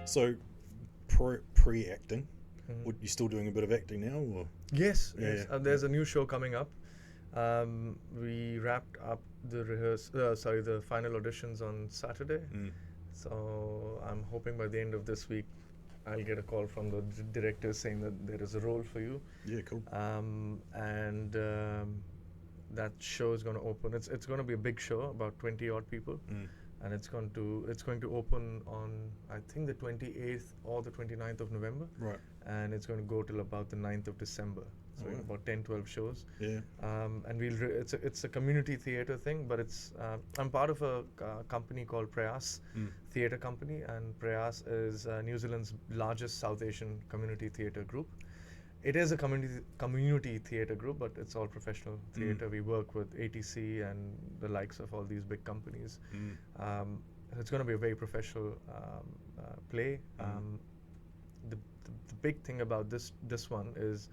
So, pre-acting, you still doing a bit of acting now, or? Yes, Yeah, yes. yeah. There's a new show coming up. We wrapped up the the final auditions on Saturday. So I'm hoping by the end of this week, I'll get a call from the director saying that there is a role for you. Yeah, cool. And that show is going to open. It's going to be a big show, about 20 odd people, and it's going to open on, I think, the 28th or the 29th of November. Right. And it's going to go till about the 9th of December. So Oh, wow. about 10-12 shows. Yeah. And it's a community theatre thing, but it's I'm part of a company called Prayas Theatre Company, and Prayas is New Zealand's largest South Asian community theatre group. It is a community theatre group, but it's all professional theatre. We work with ATC and the likes of all these big companies. It's going to be a very professional play. The big thing about this one is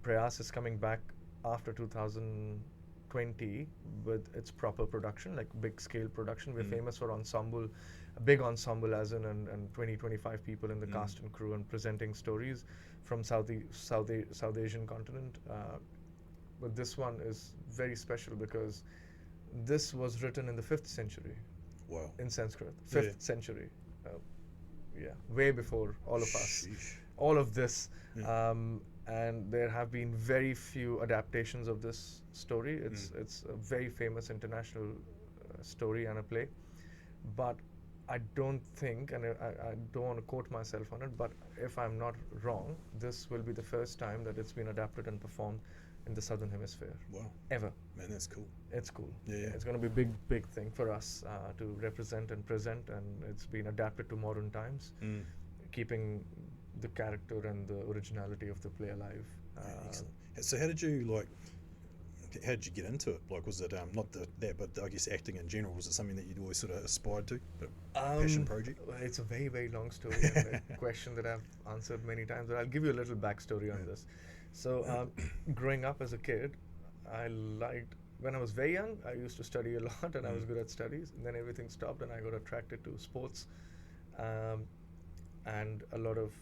Prayas is coming back after 2020 with its proper production, like big scale production. We're famous for ensemble, a big ensemble as in and 20-25 people in the cast and crew, and presenting stories from South Asian continent. But this one is very special because this was written in the 5th century. Wow. In Sanskrit. 5th century. Way before all of us. Sheesh. All of this. And there have been very few adaptations of this story. It's a very famous international story and a play. But I don't think, and I don't want to quote myself on it, but if I'm not wrong, this will be the first time that it's been adapted and performed in the Southern Hemisphere. Wow. Ever. Man, that's cool. It's cool. Yeah. It's going to be a big thing for us to represent and present, and it's been adapted to modern times, keeping the character and the originality of the play alive. Excellent. So how did you get into it? Like, was it not that, but I guess acting in general, was it something that you'd always sort of aspired to? A passion project? Well, it's a very, very long story and a question that I've answered many times, but I'll give you a little backstory on this. So, growing up as a kid, when I was very young, I used to study a lot and I was good at studies, and then everything stopped and I got attracted to sports and a lot of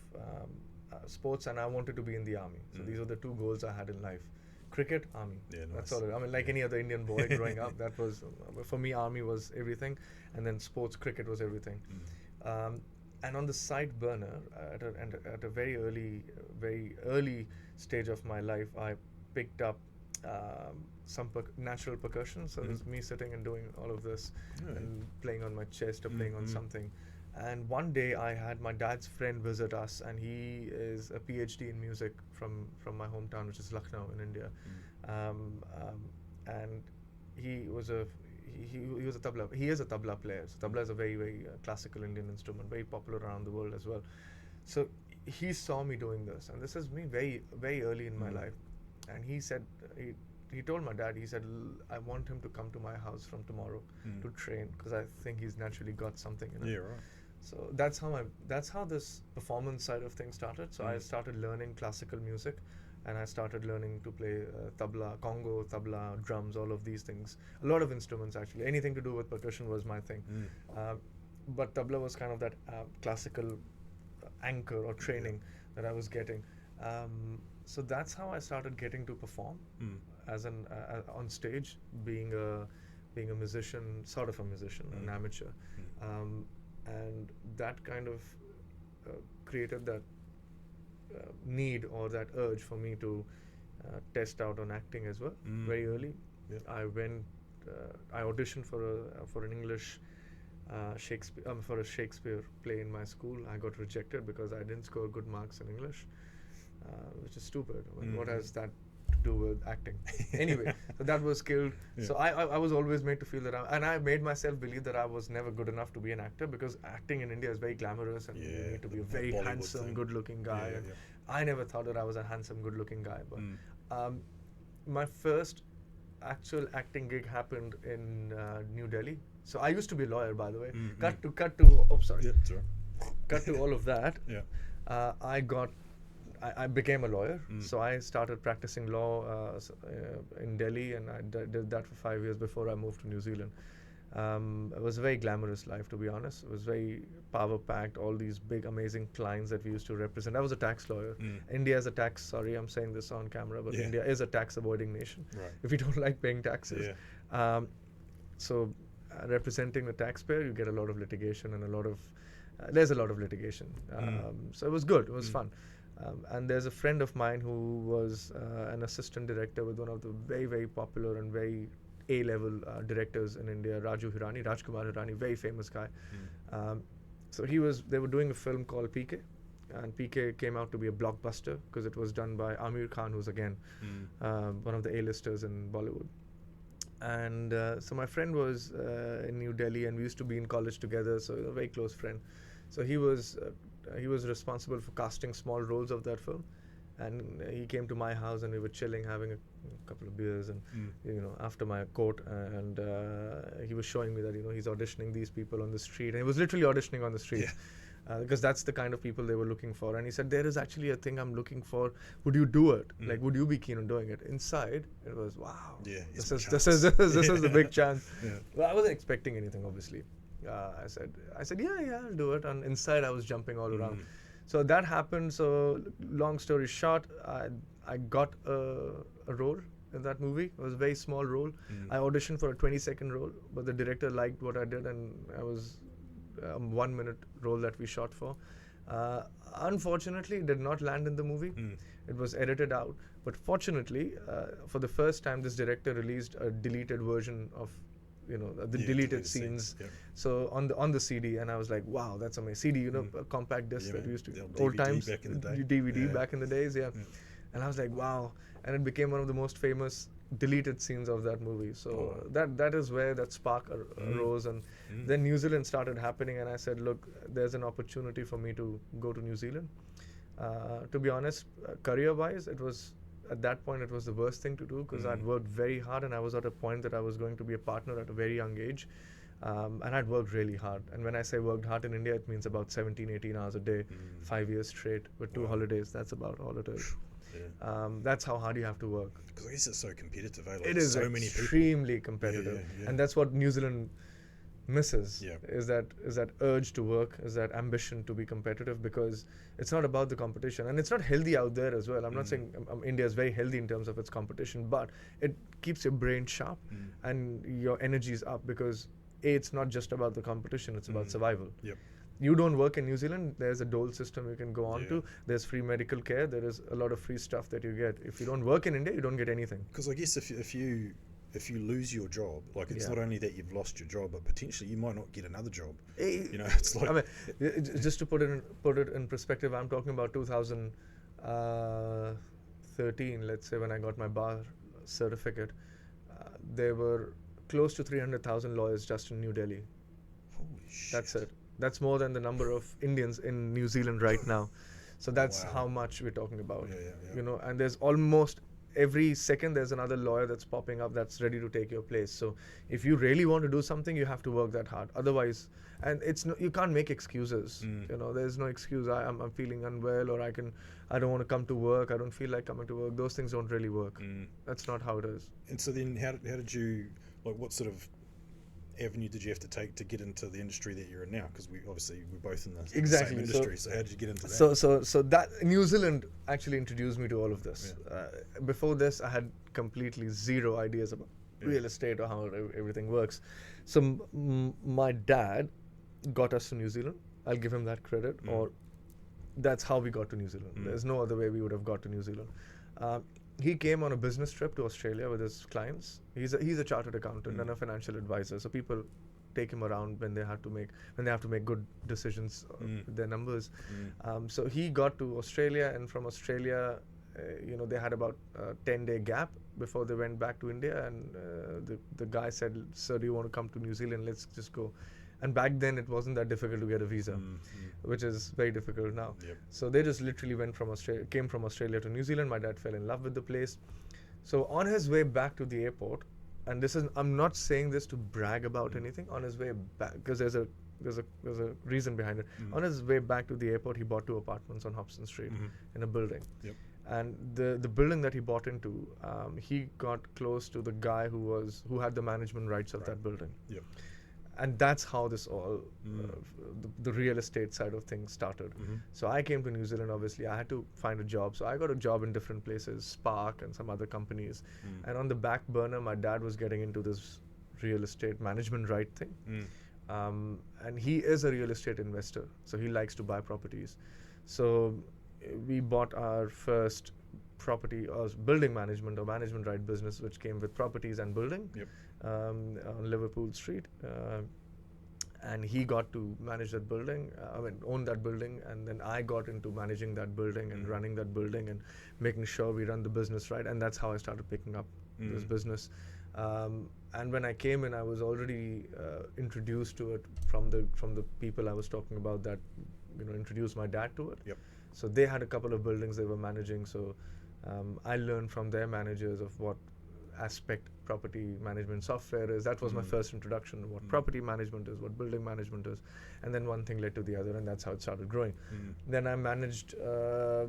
sports, and I wanted to be in the army. So these are the two goals I had in life: cricket, army. Yeah, nice. That's all. I mean, like any other Indian boy growing up, that was for me. Army was everything, and then sports, cricket was everything. And on the side burner, at a very early stage of my life, I picked up some natural percussion. So there's me sitting and doing all of this and playing on my chest or playing on something. And one day I had my dad's friend visit us, and he is a PhD in music from my hometown, which is Lucknow in India. And he was a tabla. He is a tabla player. So tabla is a very, very classical Indian instrument, very popular around the world as well. So he saw me doing this, and this is me very, very early in my life. And he said, he told my dad, he said, I want him to come to my house from tomorrow to train, because I think he's naturally got something in him. Yeah, right. So that's how this performance side of things started. So I started learning classical music, and I started learning to play tabla, congo, tabla, drums, all of these things. A lot of instruments, actually. Anything to do with percussion was my thing. But tabla was kind of that classical anchor or training that I was getting. So that's how I started getting to perform as on stage, being a musician, sort of a musician, an amateur. And that kind of created that need or that urge for me to test out on acting as well. Very early. I auditioned for an English for a Shakespeare play in my school. I got rejected because I didn't score good marks in English, which is stupid. I mean, what has that to do with acting? Anyway, so that was killed. So I was always made to feel that I made myself believe that I was never good enough to be an actor, because acting in India is very glamorous, and you need to be a very Bollywood handsome, good-looking guy. And I never thought that I was a handsome, good-looking guy. But my first actual acting gig happened in New Delhi. So I used to be a lawyer, by the way. Cut to oh, sorry. Yeah, sorry. Cut to all of that. Yeah. I became a lawyer. So I started practicing law in Delhi, and I did that for 5 years before I moved to New Zealand. It was a very glamorous life, to be honest. It was very power packed. All these big, amazing clients that we used to represent. I was a tax lawyer. India is a tax. Sorry, I'm saying this on camera, but India is a tax avoiding nation. Right. If you don't like paying taxes, so representing the taxpayer, you get a lot of litigation and a lot of there's a lot of litigation. So it was good. It was fun. And there's a friend of mine who was an assistant director with one of the very, very popular and very A-level directors in India, Rajkumar Hirani, very famous guy. So they were doing a film called PK, and PK came out to be a blockbuster because it was done by Amir Khan, who's again one of the A-listers in Bollywood. And so my friend was in New Delhi, and we used to be in college together, so a very close friend. So he was responsible for casting small roles of that film, and he came to my house, and we were chilling, having a couple of beers, and after my court, and he was showing me that he's auditioning these people on the street, and he was literally auditioning on the street. Because that's the kind of people they were looking for. And he said, there is actually a thing I'm looking for. Would you do it? Like, would you be keen on doing it? Inside, it was, wow. Yeah, this is the big chance. Well, I wasn't expecting anything, obviously. I said, yeah, I'll do it. And inside, I was jumping all around. So that happened. So long story short, I got a role in that movie. It was a very small role. I auditioned for a 20-second role, but the director liked what I did, and I was a 1-minute role that we shot for. Unfortunately, it did not land in the movie. It was edited out. But fortunately, for the first time, this director released a deleted version of the deleted scenes. So on the CD, and I was like, wow, that's amazing. CD, a compact disc that we used to old times, back in the day. DVD back in the days, And I was like, wow, and it became one of the most famous deleted scenes of that movie. So that is where that spark arose, and then New Zealand started happening, and I said, look, there's an opportunity for me to go to New Zealand. To be honest, career-wise, at that point it was the worst thing to do, because I'd worked very hard, and I was at a point that I was going to be a partner at a very young age, and I'd worked really hard. And when I say worked hard in India, it means about 17-18 hours a day, 5 years straight with 2 holidays. That's about all it is. That's how hard you have to work. Because I guess it's so competitive. Like it is so many extremely people. competitive, and that's what New Zealand misses. Is that urge to work, is that ambition to be competitive, because it's not about the competition, and it's not healthy out there as well. I'm not saying India is very healthy in terms of its competition, but it keeps your brain sharp and your energy is up, because it's not just about the competition, it's about survival. You don't work in New Zealand, there's a dole system you can go on to, there's free medical care, there is a lot of free stuff that you get. If you don't work in India, you don't get anything. Because I guess if you lose your job, like it's not only that you've lost your job, but potentially you might not get another job. It's like, I mean, just to put it in perspective, I'm talking about 2013, let's say, when I got my bar certificate. There were close to 300,000 lawyers just in New Delhi. Holy shit. That's it. That's more than the number of Indians in New Zealand right now. So that's how much we're talking about. And there's almost every second there's another lawyer that's popping up that's ready to take your place. So if you really want to do something, you have to work that hard. Otherwise, and you can't make excuses. There's no excuse. I'm feeling unwell, or I don't want to come to work. I don't feel like coming to work. Those things don't really work. That's not how it is. And so then how did you, like, what sort of avenue did you have to take to get into the industry that you're in now? Because we're both in the same industry. So how did you get into that? So that New Zealand actually introduced me to all of this. Before this, I had completely zero ideas about real estate or how everything works. So my dad got us to New Zealand. I'll give him that credit. Or that's how we got to New Zealand. There's no other way we would have got to New Zealand. He came on a business trip to Australia with his clients. He's a chartered accountant and a financial advisor. So people take him around when they have to make good decisions with their numbers. So he got to Australia, and from Australia, they had about a 10-day gap before they went back to India. And the guy said, "Sir, do you want to come to New Zealand? Let's just go." And back then, it wasn't that difficult to get a visa, which is very difficult now. So they just literally came from Australia to New Zealand. My dad fell in love with the place. So on his way back to the airport, and I'm not saying this to brag about anything. On his way back, because there's a reason behind it. On his way back to the airport, he bought 2 apartments on Hobson Street in a building. And the building that he bought into, he got close to the guy who had the management rights of that building. and that's how this all the real estate side of things started. So I came to New Zealand. Obviously, I had to find a job. So I got a job in different places, Spark and some other companies. And on the back burner, my dad was getting into this real estate management right thing. And he is a real estate investor, so he likes to buy properties. So we bought our first property or building management or management right business, which came with properties and building on Liverpool Street. And he got to manage that building, own that building, and then I got into managing that building and running that building and making sure we run the business right. And that's how I started picking up this business. And when I came in, I was already introduced to it from the people I was talking about that, introduced my dad to it. So they had a couple of buildings they were managing. So I learned from their managers of what aspect property management software is. That was my first introduction, what property management is, what building management is. And then one thing led to the other, and that's how it started growing. Then I managed, I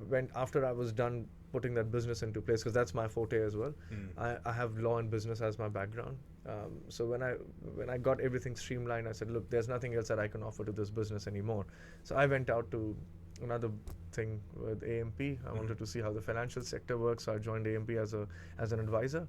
went, after I was done putting that business into place, because that's my forte as well. I have law and business as my background. So when I got everything streamlined, I said, look, there's nothing else that I can offer to this business anymore. So I went out to another thing with AMP. I wanted to see how the financial sector works, so I joined AMP as an advisor.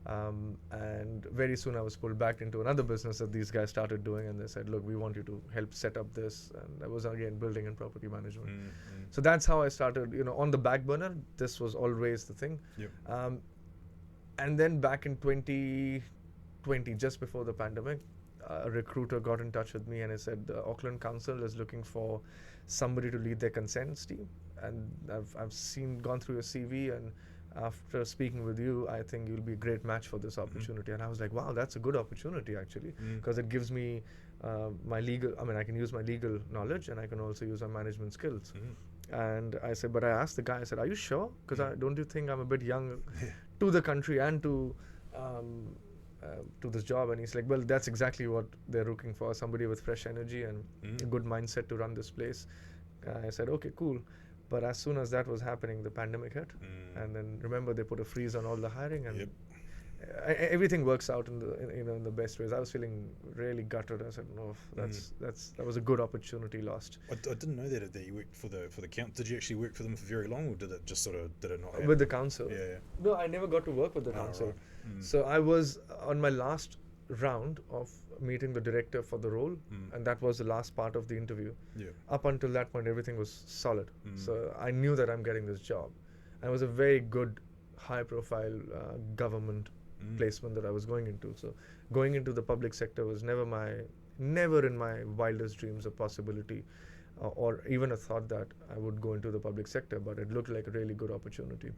And very soon I was pulled back into another business that these guys started doing, and they said, look, we want you to help set up this. And that was again building and property management. So that's how I started, on the back burner. This was always the thing. And then back in 2020, just before the pandemic, a recruiter got in touch with me and he said, the Auckland Council is looking for somebody to lead their consents team. And I've gone through your CV, and after speaking with you, I think you'll be a great match for this opportunity. And I was like, wow, that's a good opportunity actually, because it gives me my legal, I can use my legal knowledge, and I can also use my management skills. And I said, but I asked the guy, I said, are you sure? Because don't you think I'm a bit young to the country and to this job? And he's like, well, that's exactly what they're looking for, somebody with fresh energy and a good mindset to run this place. I said, okay, cool. But as soon as that was happening, the pandemic hit. And then remember, they put a freeze on all the hiring, and everything works out in the best ways. I was feeling really gutted. I said, no, that was a good opportunity lost. I didn't know that you worked for the council. Did you actually work for them for very long, or did it not happen? With the council? Yeah. No, I never got to work with the council. Right. So I was on my last round of meeting the director for the role, and that was the last part of the interview. Up until that point, everything was solid. So I knew that I'm getting this job. And it was a very good, high-profile government placement that I was going into. So going into the public sector was never in my wildest dreams a possibility, or even a thought that I would go into the public sector. But it looked like a really good opportunity.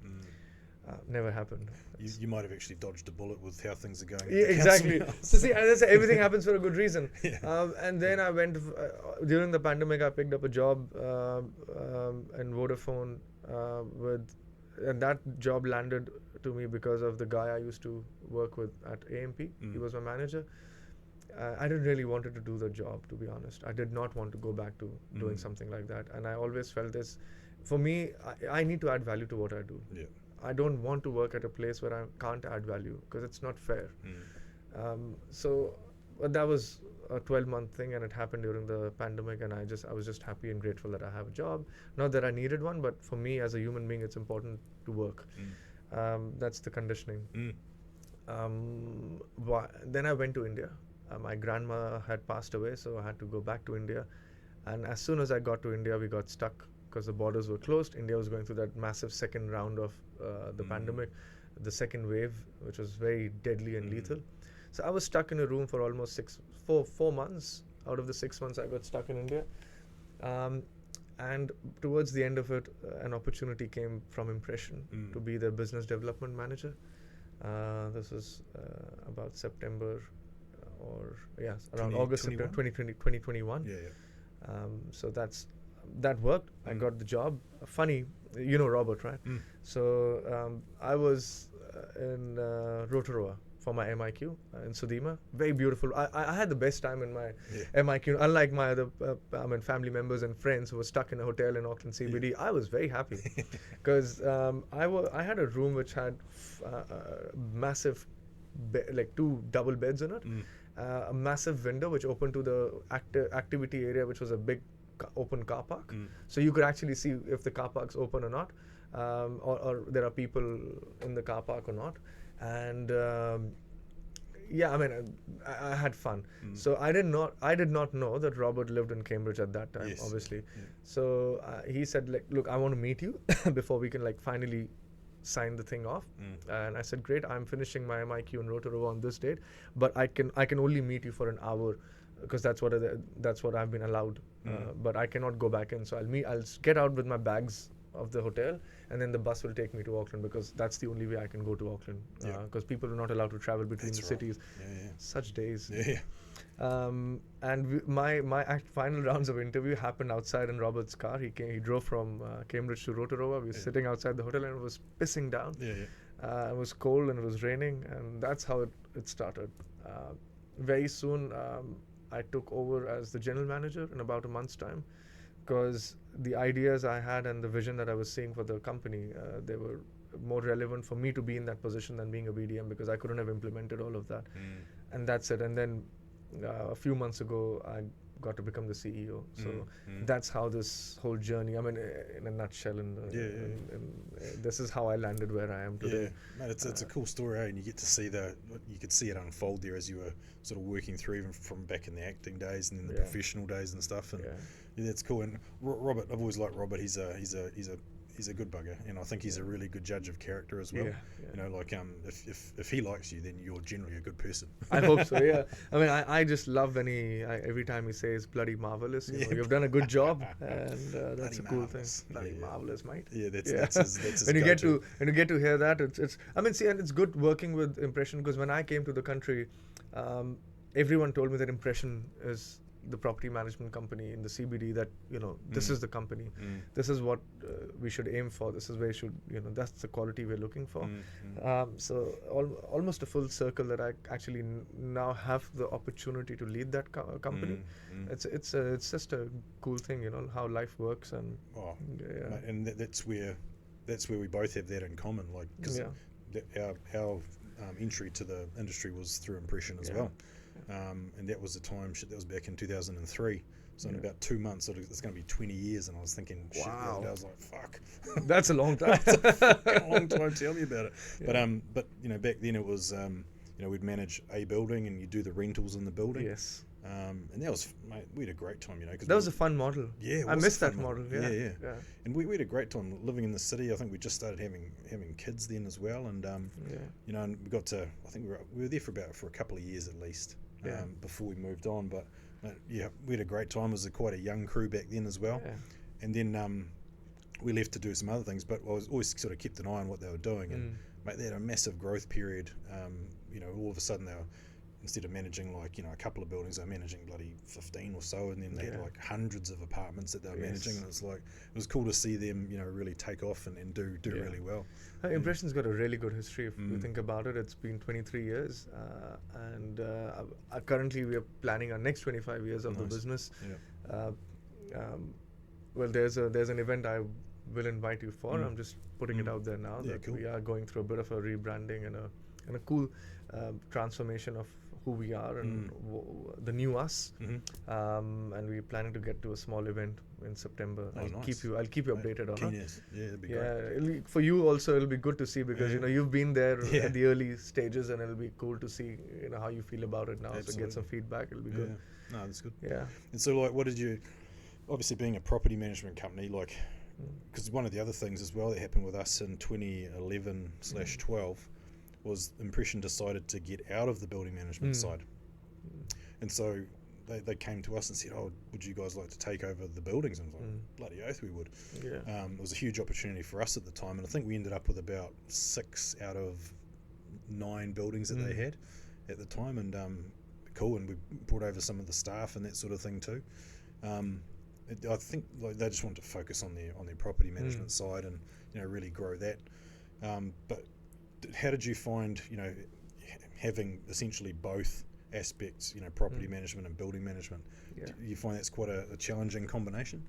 Never happened. You might have actually dodged a bullet with how things are going. Yeah, exactly. So see, as I say, everything happens for a good reason. And then I went, during the pandemic, I picked up a job in Vodafone and that job landed to me because of the guy I used to work with at AMP. He was my manager. I didn't really wanted to do the job, to be honest. I did not want to go back to doing something like that. And I always felt this, for me, I need to add value to what I do. I don't want to work at a place where I can't add value, because it's not fair. So that was a 12-month thing, and it happened during the pandemic, and I was just happy and grateful that I have a job. Not that I needed one, but for me as a human being, it's important to work. That's the conditioning. Then I went to India. My grandma had passed away, so I had to go back to India. And as soon as I got to India, we got stuck because the borders were closed. India was going through that massive second round of the pandemic, the second wave, which was very deadly and lethal. So I was stuck in a room for almost 4 months. Out of the 6 months, I got stuck in India. And towards the end of it, an opportunity came from Impression to be the business development manager. This was about September, around August, September 2021. So that worked. I got the job. Funny, Robert, right? So I was in Rotorua for my MIQ in Sudima. Very beautiful. I had the best time in my MIQ. Unlike my other family members and friends who were stuck in a hotel in Auckland CBD, I was very happy because I had a room which had massive like 2 double beds in it, a massive window which opened to the activity area, which was a big open car park. So you could actually see if the car park's open or not, or there are people in the car park or not. And yeah, I mean, I had fun. So I did not know that Robert lived in Cambridge at that time, obviously. Yeah. So he said, like, look, I want to meet you before we can like finally sign the thing off. And I said, great, I'm finishing my MIQ in Rotorua on this date, but I can only meet you for an hour, because that's what I've been allowed. But I cannot go back in. So I'll get out with my bags of the hotel, and then the bus will take me to Auckland, because that's the only way I can go to Auckland, because people are not allowed to travel between the cities. Such days. And my final rounds of interview happened outside in Robert's car. He drove from Cambridge to Rotorua. We were sitting outside the hotel, and it was pissing down. It was cold and it was raining, and that's how it started. Very soon I took over as the general manager in about a month's time, because the ideas I had and the vision that I was seeing for the company, they were more relevant for me to be in that position than being a BDM, because I couldn't have implemented all of that. And that's it. And then a few months ago, I got to become the CEO. So that's how this whole journey, I mean, in a nutshell, and this is how I landed where I am today. Mate, it's a cool story, and you get to see you could see it unfold there as you were sort of working through, even from back in the acting days and then the professional days and stuff. And that's cool. And Robert, I've always liked Robert. He's a good bugger, and I think he's a really good judge of character as well. You know, like if he likes you, then you're generally a good person. I hope so. Yeah. I mean, I just love when every time he says "bloody marvelous." You know, you've done a good job, and that's a cool thing. Bloody marvelous, mate. Yeah, that's his when you get to hear that, it's. I mean, see, and it's good working with Impression, because when I came to the country, everyone told me that Impression is the property management company in the CBD, that, you know, this is the company, this is what we should aim for, this is where that's the quality we're looking for. So almost a full circle that I actually now have the opportunity to lead that company. It's just a cool thing, you know, how life works. And and that's where we both have that in common, like, because our entry to the industry was through Impression as well. And that was the time, that was back in 2003. So in about 2 months, it's going to be 20 years. And I was thinking, shit, wow. I was like, fuck. That's a long time. That's a long time. Tell me about it. But you know, back then it was, you know, we'd manage a building and you do the rentals in the building. Yes. And that was, mate, we had a great time, you know. That was a fun model. Yeah, I missed that model. Yeah. And we had a great time living in the city. I think we just started having kids then as well. And you know, and we got to, I think we were there for a couple of years at least. Before we moved on, but we had a great time. It was quite a young crew back then as well. And then we left to do some other things, but I was always sort of kept an eye on what they were doing. And mate, they had a massive growth period. You know, all of a sudden they were, instead of managing like, you know, a couple of buildings, they were managing bloody 15 or so, and then they had like hundreds of apartments that they were managing, and it was cool to see them, you know, really take off and do really well. Impression's got a really good history if you think about it. It's been 23 years, and currently we are planning our next 25 years of the business. Well, there's an event I will invite you for. I'm just putting it out there now that we are going through a bit of a rebranding and a cool transformation of who we are and the new us. And we're planning to get to a small event in September. I'll keep you updated on it. It'd be great. For you also, it'll be good to see, because you know, you've been there at the early stages, and it'll be cool to see, you know, how you feel about it now. Absolutely. So get some feedback. It'll be good. No, that's good. And so, like, what did you, obviously being a property management company, like, because one of the other things as well that happened with us in 2011/12 was Impression decided to get out of the building management side. And so they came to us and said, oh, would you guys like to take over the buildings? And I was like, bloody oath we would. It was a huge opportunity for us at the time, and I think we ended up with about 6 out of 9 buildings that they had at the time. And cool, and we brought over some of the staff and that sort of thing too. I think like they just wanted to focus on their property management side and, you know, really grow that. But how did you find, you know, having essentially both aspects, you know, property management and building management? Do you find that's quite a challenging combination?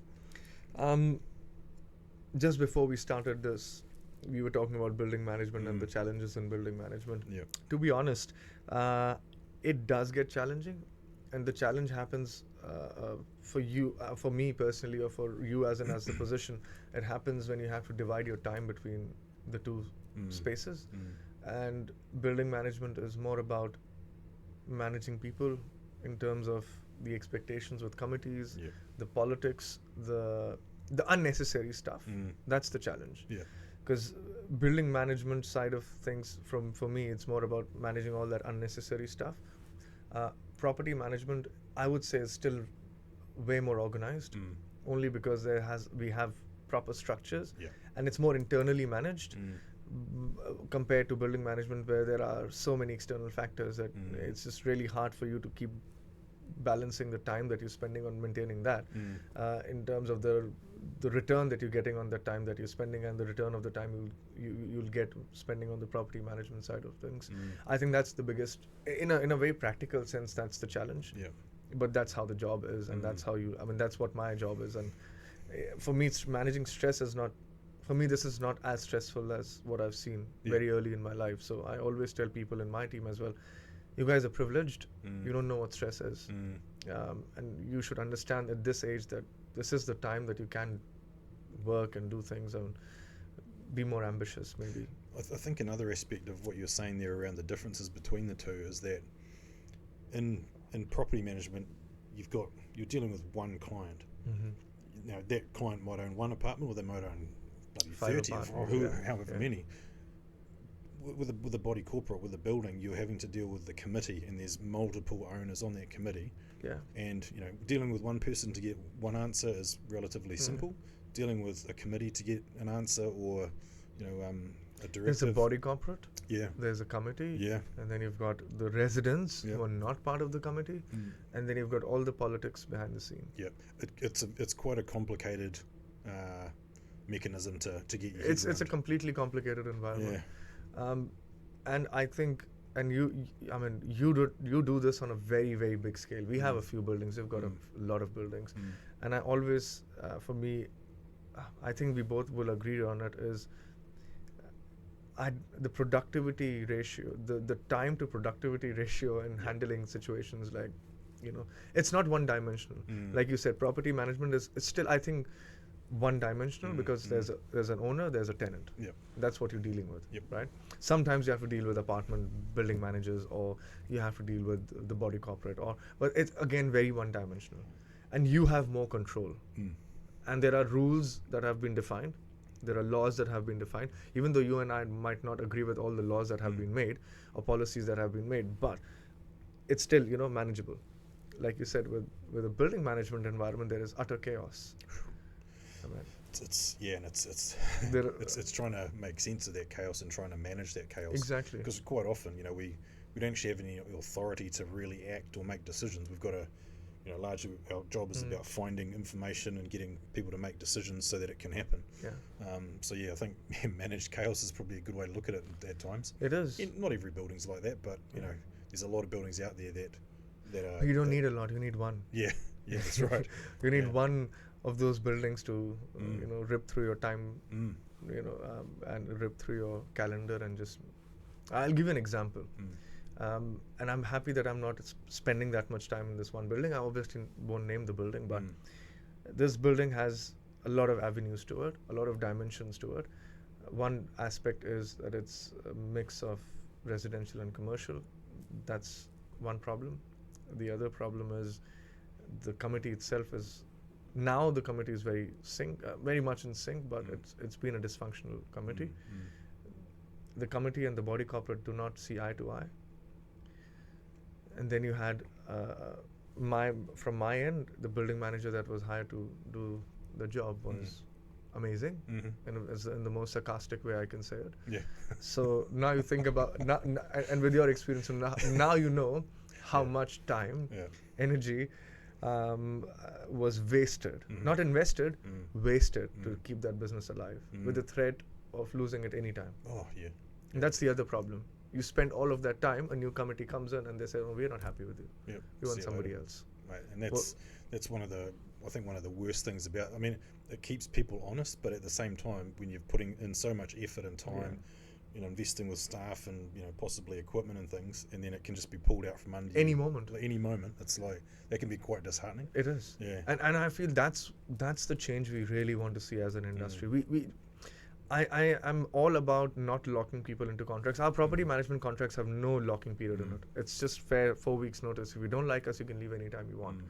Just before we started this we were talking about building management and the challenges in building management. Yeah. To be honest, it does get challenging, and the challenge happens for you, for me personally, or for you as the position. It happens when you have to divide your time between the two spaces, and building management is more about managing people in terms of the expectations with committees, the politics, the unnecessary stuff. That's the challenge. Yeah. Because building management side of things, for me, it's more about managing all that unnecessary stuff. Property management, I would say, is still way more organized, only because we have proper structures, and it's more internally managed compared to building management, where there are so many external factors that it's just really hard for you to keep balancing the time that you're spending on maintaining that in terms of the return that you're getting on the time that you're spending, and the return of the time you'll get spending on the property management side of things. I think that's the biggest, in a very practical sense, that's the challenge. But that's how the job is, and that's how that's what my job is. And for me, managing stress is not, for me, this is not as stressful as what I've seen very early in my life. So I always tell people in my team as well, you guys are privileged. You don't know what stress is. And you should understand at this age that this is the time that you can work and do things and be more ambitious, maybe. I think another aspect of what you're saying there around the differences between the two is that in property management, you're dealing with one client. Now, that client might own one apartment, or they might own 30 or however many. With a body corporate, with a building, you're having to deal with the committee, and there's multiple owners on that committee. And dealing with one person to get one answer is relatively simple. Dealing with a committee to get an answer, or a directive. There's a body corporate. Yeah. There's a committee. Yeah. And then you've got the residents who are not part of the committee, and then you've got all the politics behind the scene. Yeah. It's quite a complicated mechanism to get your head It's a completely complicated environment. And I think, and you do this on a very, very big scale. We have a few buildings. We've got a lot of buildings, and I always, for me, I think we both will agree on it, is the productivity ratio, the time to productivity ratio in handling situations like, it's not one dimensional. Like you said, property management is still, I think, one dimensional, because there's an owner, there's a tenant. That's what you're dealing with, right? Sometimes you have to deal with apartment building managers, or you have to deal with the body corporate, but it's again very one dimensional, and you have more control. And there are rules that have been defined, there are laws that have been defined, even though you and I might not agree with all the laws that have been made or policies that have been made, but it's still manageable. Like you said, with a building management environment, there is utter chaos. It's trying to make sense of that chaos and trying to manage that chaos. Exactly. Because quite often, we don't actually have any authority to really act or make decisions. We've got to, largely our job is about finding information and getting people to make decisions so that it can happen. I think managed chaos is probably a good way to look at it at times. It is. Not every building's like that, but there's a lot of buildings out there that are. You don't need a lot. You need one. Yeah, that's right. You need one of those buildings to rip through your time, and rip through your calendar, and just. I'll give you an example. And I'm happy that I'm not spending that much time in this one building. I obviously won't name the building, but this building has a lot of avenues to it, a lot of dimensions to it. One aspect is that it's a mix of residential and commercial. That's one problem. The other problem is the committee itself is, now the committee is very much in sync, but it's been a dysfunctional committee. The committee and the body corporate do not see eye to eye. And then you had from my end, the building manager that was hired to do the job was amazing, in the most sarcastic way I can say it. So now you think about and with your experience, now you know how much time, energy was wasted, not invested, wasted to keep that business alive, with the threat of losing it anytime. And that's the other problem. You spend all of that time, a new committee comes in and they say, "Oh, we're not happy with you. We want somebody else." Right, and that's one of the I think one of the worst things about, I mean, it keeps people honest, but at the same time, when you're putting in so much effort and time, you know, investing with staff and, you know, possibly equipment and things, and then it can just be pulled out from under Any you. moment. Any moment. It's like, that can be quite disheartening. It is. Yeah. And I feel that's the change we really want to see as an industry. I'm all about not locking people into contracts. Our property management contracts have no locking period in it. It's just fair 4 weeks notice. If you don't like us, you can leave anytime you want.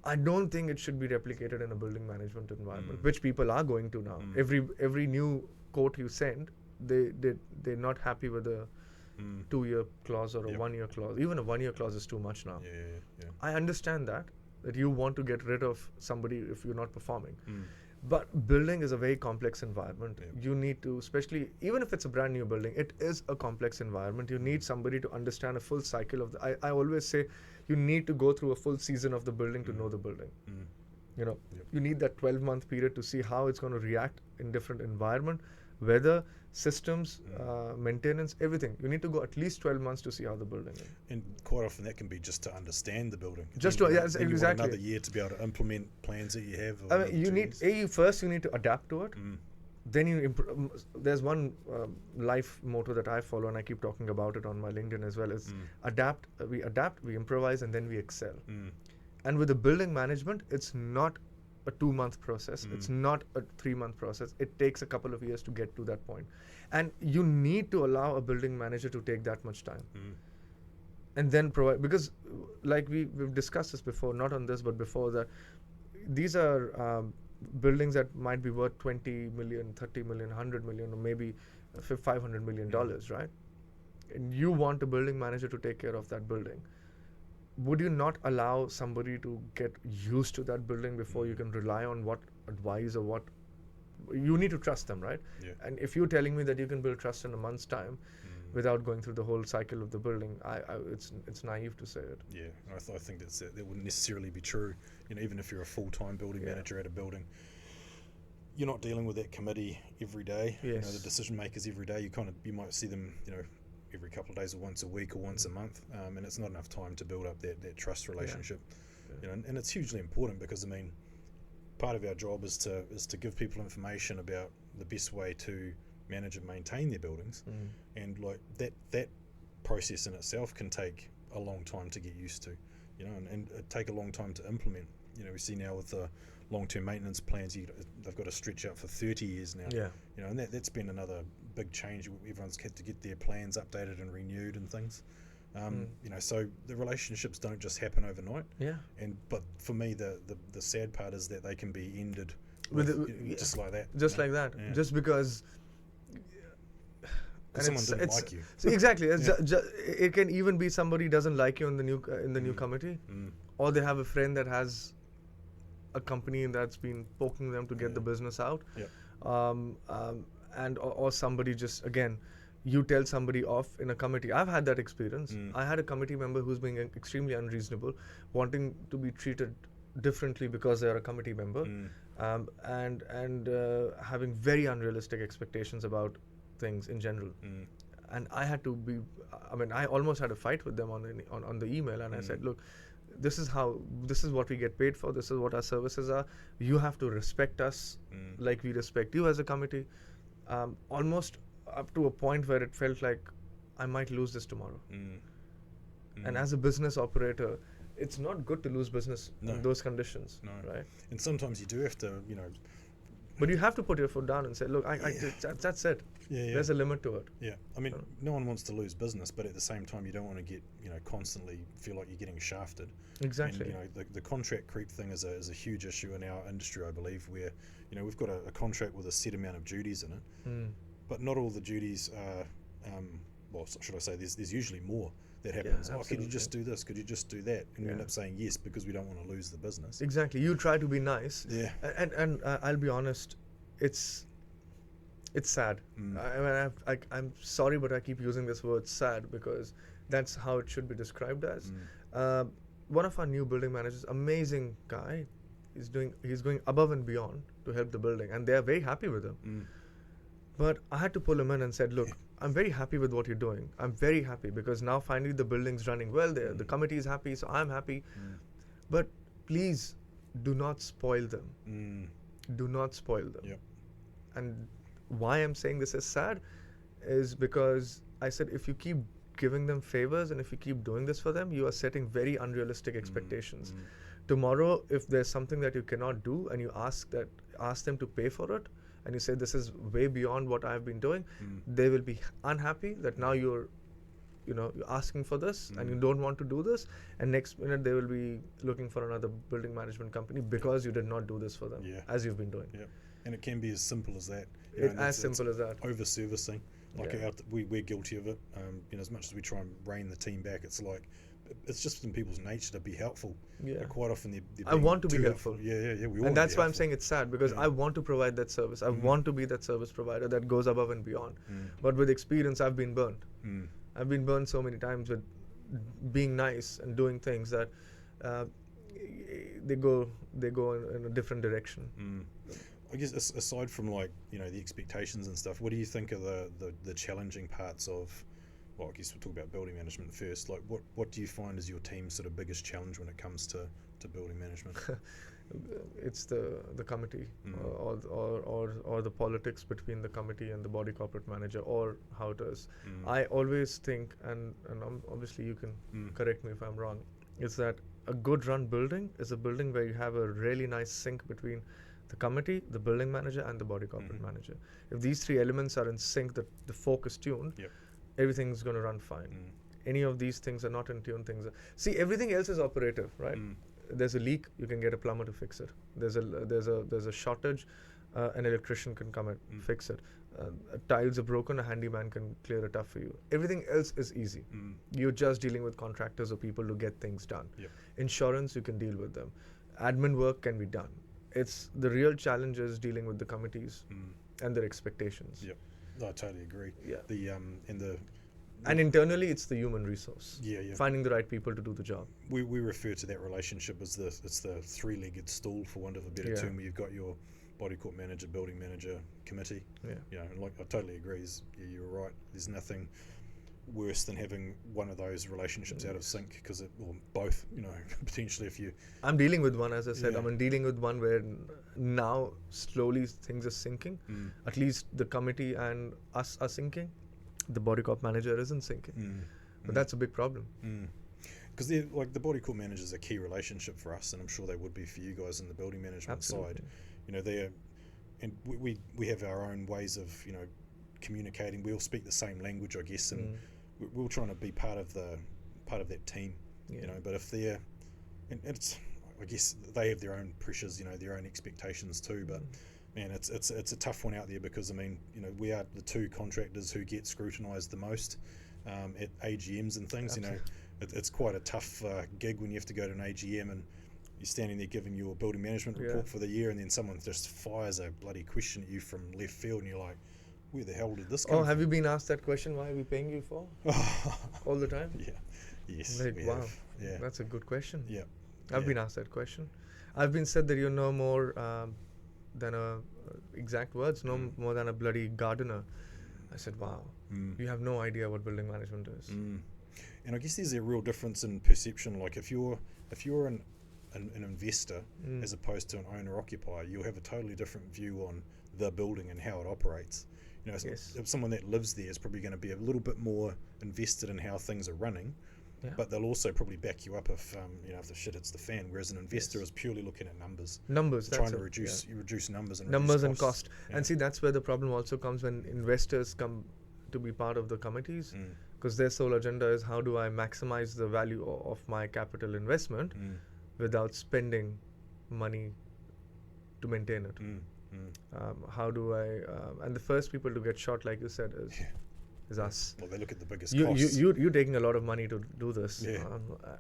I don't think it should be replicated in a building management environment, which people are going to now. Every new quote you send, they're not happy with a 2-year clause or a 1-year clause. Even a 1-year clause is too much now. I understand that you want to get rid of somebody if you're not performing. But building is a very complex environment. You need to, especially even if it's a brand new building, it is a complex environment. You need somebody to understand a full cycle of the. I always say you need to go through a full season of the building to know the building. You know, you need that 12-month period to see how it's going to react in different environment, weather, systems, maintenance, everything. You need to go at least 12 months to see how the building is. And quite often that can be just to understand the building. Just then, to, you yes, then you want exactly. another year to be able to implement plans that you have. I mean, you need first you need to adapt to it. Then you there's one life motto that I follow, and I keep talking about it on my LinkedIn as well. Is adapt, we improvise, and then we excel. And with the building management, it's not a 2-month process. It's not a 3-month process. It takes a couple of years to get to that point. And you need to allow a building manager to take that much time. And then provide, because like we've discussed this before, not on this, but before that, these are buildings that might be worth 20 million, 30 million, 100 million, or maybe $500 million, right? And you want a building manager to take care of that building. Would you not allow somebody to get used to that building before you can rely on what advice or what you need to trust them, right? And if you're telling me that you can build trust in a month's time without going through the whole cycle of the building, it's naive to say it. Yeah, I think that wouldn't necessarily be true. You know, even if you're a full-time building manager at a building, you're not dealing with that committee every day. You know, the decision makers every day. You might see them, you know, every couple of days or once a week or once a month, and it's not enough time to build up that trust relationship. You know, and it's hugely important because, I mean, part of our job is to give people information about the best way to manage and maintain their buildings, and like that process in itself can take a long time to get used to, you know, and it take a long time to implement. You know, we see now with the long-term maintenance plans, they've got to stretch out for 30 years now. You know, and that's been another big change. Everyone's had to get their plans updated and renewed and things. You know, so the relationships don't just happen overnight. But for me, the sad part is that they can be ended just like that. Just like that. Just because. And someone didn't like you. So exactly. It can even be somebody doesn't like you in the new committee, or they have a friend that has a company that's been poking them to get the business out, and or somebody just, again, you tell somebody off in a committee. I've had that experience. I had a committee member who's being extremely unreasonable, wanting to be treated differently because they're a committee member, and having very unrealistic expectations about things in general. And I had to be, I mean, I almost had a fight with them on the email, and I said, look, this is what we get paid for, this is what our services are, you have to respect us like we respect you as a committee, almost up to a point where it felt like I might lose this tomorrow. And as a business operator, it's not good to lose business in those conditions, right? And sometimes you do have to, you know, but you have to put your foot down and say, look, that's it. There's a limit to it. I mean, no one wants to lose business, but at the same time, you don't want to get, you know, constantly feel like you're getting shafted. Exactly. And, you know, the contract creep thing is a huge issue in our industry, I believe, where, you know, we've got a contract with a set amount of duties in it, but not all the duties are, well, should I say, there's usually more that happens. Could you just do this? Could you just do that? And we end up saying yes because we don't want to lose the business. Exactly. You try to be nice. And I'll be honest, it's sad. I mean, I'm sorry, but I keep using this word sad because that's how it should be described as. One of our new building managers, amazing guy, he's going above and beyond to help the building, and they are very happy with him. But I had to pull him in and said, look, I'm very happy with what you're doing. I'm very happy because now finally the building's running well there. The committee is happy, so I'm happy. But please, do not spoil them. Do not spoil them. Yep. And why I'm saying this is sad is because I said if you keep giving them favors and if you keep doing this for them, you are setting very unrealistic expectations. Tomorrow, if there's something that you cannot do and you ask them to pay for it, and you say this is way beyond what I've been doing, they will be unhappy that now you're asking for this and you don't want to do this, and next minute they will be looking for another building management company because you did not do this for them as you've been doing. Yeah, and it can be as simple as that. As simple as that. Over servicing, like we're guilty of it. As much as we try and rein the team back, it's like it's just in people's nature to be helpful. But quite often they're I want to be helpful. Yeah. We all. And that's why I'm saying it's sad, because I want to provide that service. I want to be that service provider that goes above and beyond. But with experience, I've been burnt. I've been burned so many times with being nice and doing things that they go in a different direction. I guess aside from the expectations and stuff, what do you think are the challenging parts of? Well, I guess we'll talk about building management first. Like, what do you find is your team's sort of biggest challenge when it comes to building management? It's the committee or the politics between the committee and the body corporate manager, or how it is. I always think, and obviously you can correct me if I'm wrong, is that a good run building is a building where you have a really nice sync between the committee, the building manager, and the body corporate manager. If these three elements are in sync, the fork is tuned, everything's going to run fine. Any of these things are not in tune, see, everything else is operative, right? There's a leak, you can get a plumber to fix it. There's a shortage, an electrician can come and fix it. Tiles are broken, a handyman can clear it up for you. Everything else is easy. You're just dealing with contractors or people to get things done. Insurance, you can deal with them. Admin work can be done. It's the real challenge is dealing with the committees and their expectations. I totally agree. And internally, it's the human resource. Finding the right people to do the job. We refer to that relationship as it's the three-legged stool, for want of a better term, where you've got your body corp manager, building manager, committee. And I totally agree. You're right. There's nothing worse than having one of those relationships out of sync, because or both, potentially if you... I'm dealing with one, as I said. I'm dealing with one where now slowly things are syncing. At least the committee and us are syncing. The body corp manager isn't syncing. But that's a big problem. Because the body corp manager is a key relationship for us, and I'm sure they would be for you guys in the building management side. And we have our own ways of communicating. We all speak the same language, I guess, and we're trying to be part of that team. But if they're, and it's, I guess they have their own pressures, their own expectations too. But man, it's a tough one out there, because we are the two contractors who get scrutinised the most at AGMs and things. It's quite a tough gig when you have to go to an AGM and you're standing there giving your building management report for the year, and then someone just fires a bloody question at you from left field, and you're like, where the hell did this come from? Have you been asked that question? Why are we paying you for? All the time? Yes. Wow. That's a good question. I've been asked that question. I've been said that you know more than exact words, no more than a bloody gardener. I said, wow, you have no idea what building management is. And I guess there's a real difference in perception. Like if you're an investor as opposed to an owner-occupier, you'll have a totally different view on the building and how it operates. If someone that lives there is probably going to be a little bit more invested in how things are running, but they'll also probably back you up if if the shit hits the fan. Whereas an investor is purely looking at numbers, trying to reduce numbers and cost. And see, that's where the problem also comes when investors come to be part of the committees, because their sole agenda is, how do I maximize the value of my capital investment without spending money to maintain it. How do I... and the first people to get shot, like you said, is us. Well, they look at the biggest costs. You're taking a lot of money to do this.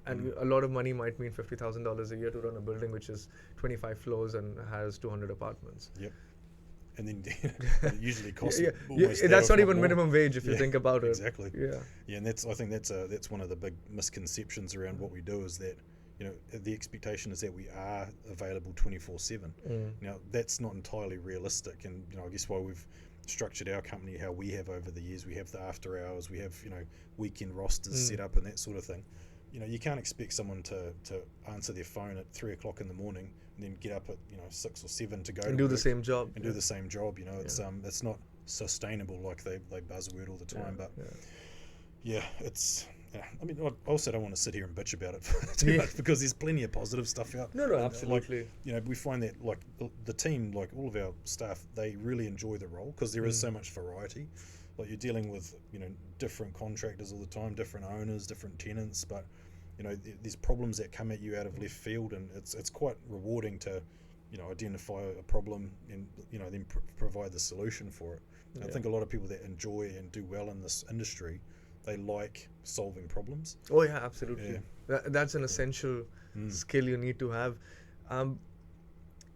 And a lot of money might mean $50,000 a year to run a building which is 25 floors and has 200 apartments. And then it usually costs almost that's not even minimum wage if you think about it. Exactly. And I think that's one of the big misconceptions around what we do, is that the expectation is that we are available 24/7. Now that's not entirely realistic, and I guess why we've structured our company how we have over the years. We have the after hours, we have weekend rosters set up and that sort of thing. you can't expect someone to answer their phone at 3 o'clock in the morning and then get up at 6 or 7 to go And to do the work same job. and do the same job. It's not sustainable, like they buzzword all the time. But it's. Yeah, I mean, I also don't want to sit here and bitch about it too much, because there's plenty of positive stuff out. No, absolutely. Like, we find that like the team, like all of our staff, they really enjoy the role because there is so much variety. Like, you're dealing with different contractors all the time, different owners, different tenants, but there's problems that come at you out of left field, and it's quite rewarding to identify a problem and then provide the solution for it. I think a lot of people that enjoy and do well in this industry, they like solving problems. Oh yeah, absolutely. That's an essential skill you need to have.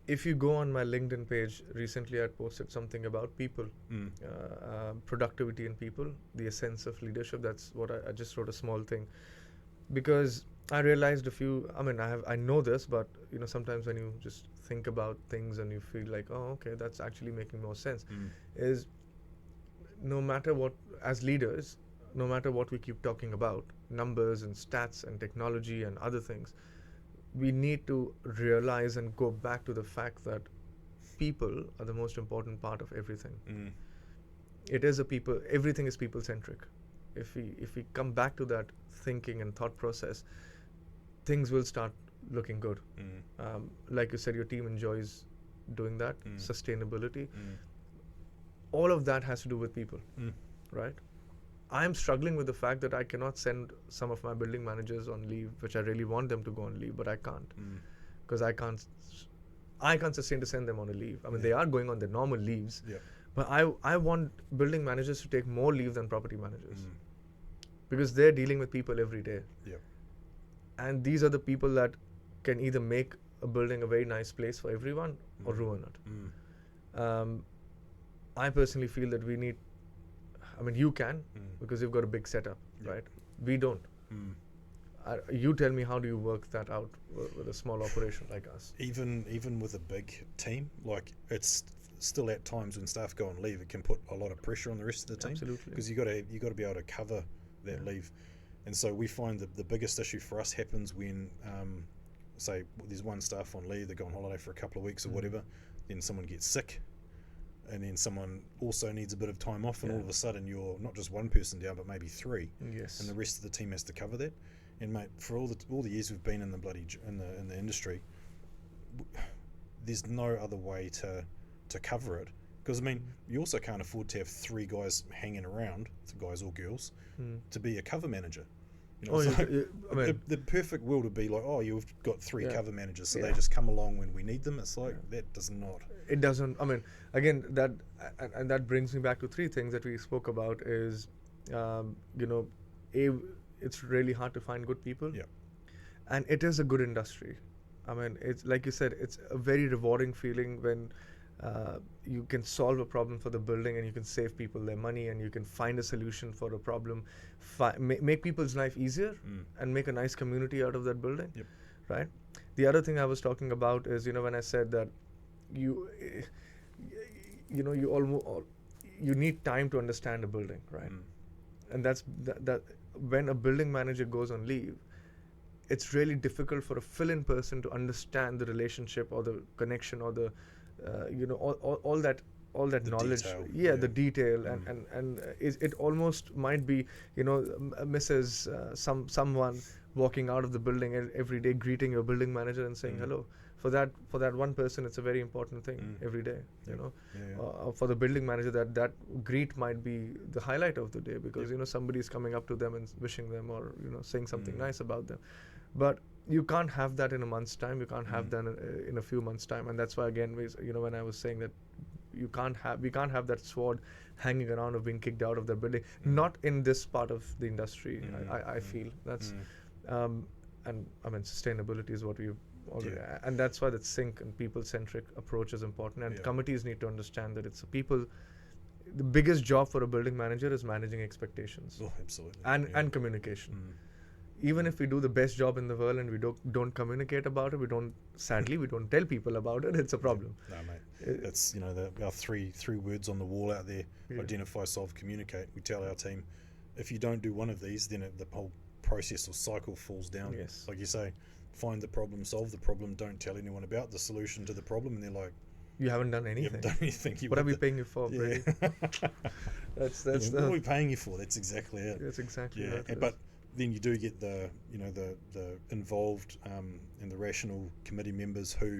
If you go on my LinkedIn page, recently I posted something about people, productivity in people, the essence of leadership. That's what I just wrote, a small thing, because I realized I know this, but sometimes when you just think about things and you feel like, oh, okay, that's actually making more sense, is no matter what, as leaders, no matter what we keep talking about, numbers and stats and technology and other things, we need to realize and go back to the fact that people are the most important part of everything. It is everything is people centric. If we come back to that thinking and thought process, things will start looking good. Like you said, your team enjoys doing that. Sustainability, all of that has to do with people, right? I'm struggling with the fact that I cannot send some of my building managers on leave, which I really want them to go on leave, but I can't, because I can't sustain to send them on a leave. I mean, they are going on their normal leaves, but I want building managers to take more leave than property managers, because they're dealing with people every day. And these are the people that can either make a building a very nice place for everyone or ruin it. I personally feel that we need, you can, because you've got a big setup, right? We don't. You tell me, how do you work that out with a small operation like us? Even with a big team, like, it's still at times when staff go on leave, it can put a lot of pressure on the rest of the team. Absolutely. Because you got to be able to cover that leave. And so we find that the biggest issue for us happens when, say, there's one staff on leave, they go on holiday for a couple of weeks or whatever, then someone gets sick, and then someone also needs a bit of time off, and all of a sudden you're not just one person down, but maybe three, and the rest of the team has to cover that. And mate, for all the years we've been in the in the industry, there's no other way to cover it, because you also can't afford to have three guys hanging around, guys or girls, to be a cover manager. The perfect world would be like, oh, you've got three cover managers, so they just come along when we need them. It's like, that does not. It doesn't. Again, that brings me back to three things that we spoke about. Is it's really hard to find good people, and it is a good industry. It's like you said, it's a very rewarding feeling when you can solve a problem for the building and you can save people their money, and you can find a solution for a problem, make people's life easier, and make a nice community out of that building, right? The other thing I was talking about is, when I said that you need time to understand a building, right? And that's that when a building manager goes on leave, it's really difficult for a fill-in person to understand the relationship or the connection or the all that The knowledge, detail. the detail, and it almost might be Mrs. Someone walking out of the building every day, greeting your building manager and saying hello. For that one person, it's a very important thing every day. For the building manager, that greet might be the highlight of the day, because somebody's coming up to them and wishing them, or saying something nice about them. But you can't have that in a month's time. You can't have that in a few months' time, and that's why, again, when I was saying that we can't have that sword hanging around of being kicked out of the building. Not in this part of the industry. I feel that's and sustainability is what we've already, and that's why that sync and people-centric approach is important. And committees need to understand that it's people. The biggest job for a building manager is managing expectations. Oh, absolutely. And communication. Even if we do the best job in the world and we don't communicate about it, we don't tell people about it, it's a problem. No, mate. That's our three words on the wall out there: identify, solve, communicate. We tell our team, if you don't do one of these, then the whole process or cycle falls down. Yes. Like you say, find the problem, solve the problem, don't tell anyone about the solution to the problem, and they're like, you haven't done you anything. haven't done anything. What are we paying you for, Yeah. Brady? That's What are we paying you for? That's exactly it. That's exactly Yeah, what it but is. then you do get the the involved and the rational committee members who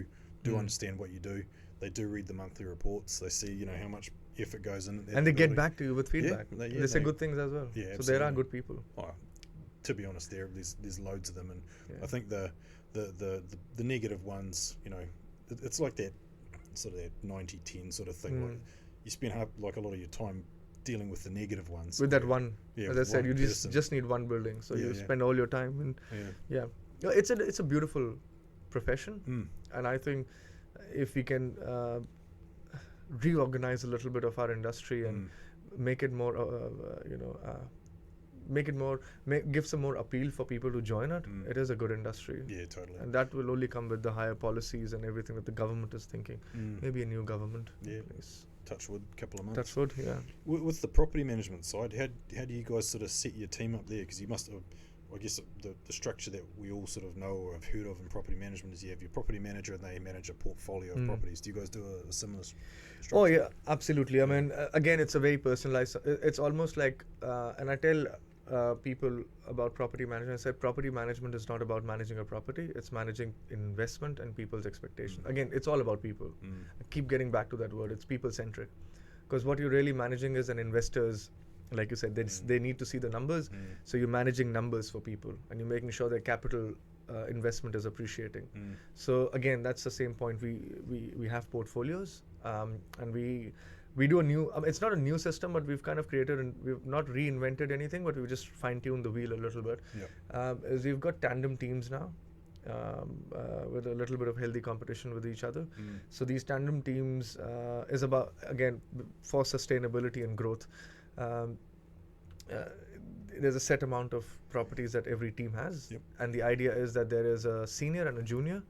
do understand what you do. They do read the monthly reports. They see how much effort goes in. And they get back to you with feedback. Yeah, They say good things as well. Yeah, so there are absolutely. good people. Oh, to be honest, there's loads of them, and Yeah. I think the negative ones, it's like that sort of that 90-10 sort of thing. Like you spend like a lot of your time dealing with the negative ones. With that one, Yeah, as I with said, one you person. just need one building. So Yeah, you yeah. spend all your time in. Yeah. Yeah, it's a beautiful profession, and I think if we can reorganize a little bit of our industry and make it more, give some more appeal for people to join it. It is a good industry. Yeah, totally. And that will only come with the higher policies and everything that the government is thinking. Maybe a new government. Yeah. Place. Touch wood, couple of months. Touch wood, yeah. With the property management side, how do you guys sort of set your team up there? Because you must have, I guess the structure that we all sort of know or have heard of in property management is you have your property manager and they manage a portfolio of properties. Do you guys do a similar structure? Oh yeah, absolutely. I mean, again, it's a very personalized. It's almost like, and I tell people about property management. I said property management is not about managing a property. It's managing investment and people's expectations. Again, it's all about people. I keep getting back to that word. It's people centric, because what you're really managing is an investor's. Like you said, they need to see the numbers. So you're managing numbers for people, and you're making sure their capital investment is appreciating. So again, that's the same point. We have portfolios, and we do a new. It's not a new system, but we've kind of created, and we've not reinvented anything, but we've just fine-tuned the wheel a little bit. Is we've got tandem teams now. With a little bit of healthy competition with each other. So these tandem teams is about, again, for sustainability and growth. There's a set amount of properties that every team has, and the idea is that there is a senior and a junior,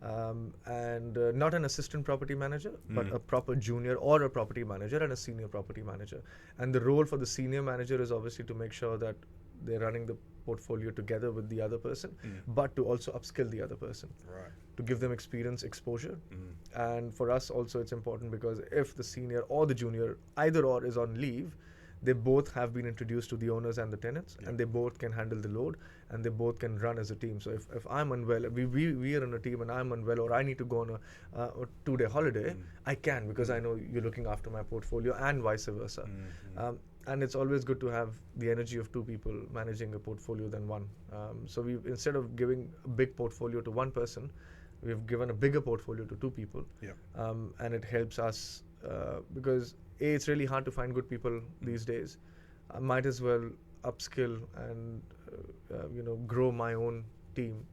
and not an assistant property manager, but a proper junior or a property manager and a senior property manager. And the role for the senior manager is obviously to make sure that they're running the portfolio together with the other person, but to also upskill the other person, to give them experience, exposure. And for us also it's important, because if the senior or the junior, either or, is on leave, they both have been introduced to the owners and the tenants, and they both can handle the load, and they both can run as a team. So if I'm unwell, we are in a team and I'm unwell, or I need to go on a 2-day holiday, I can, because I know you're looking after my portfolio, and vice versa. And it's always good to have the energy of two people managing a portfolio than one. So we, instead of giving a big portfolio to one person, we've given a bigger portfolio to two people. And it helps us because it's really hard to find good people these days. I might as well upskill and grow my own team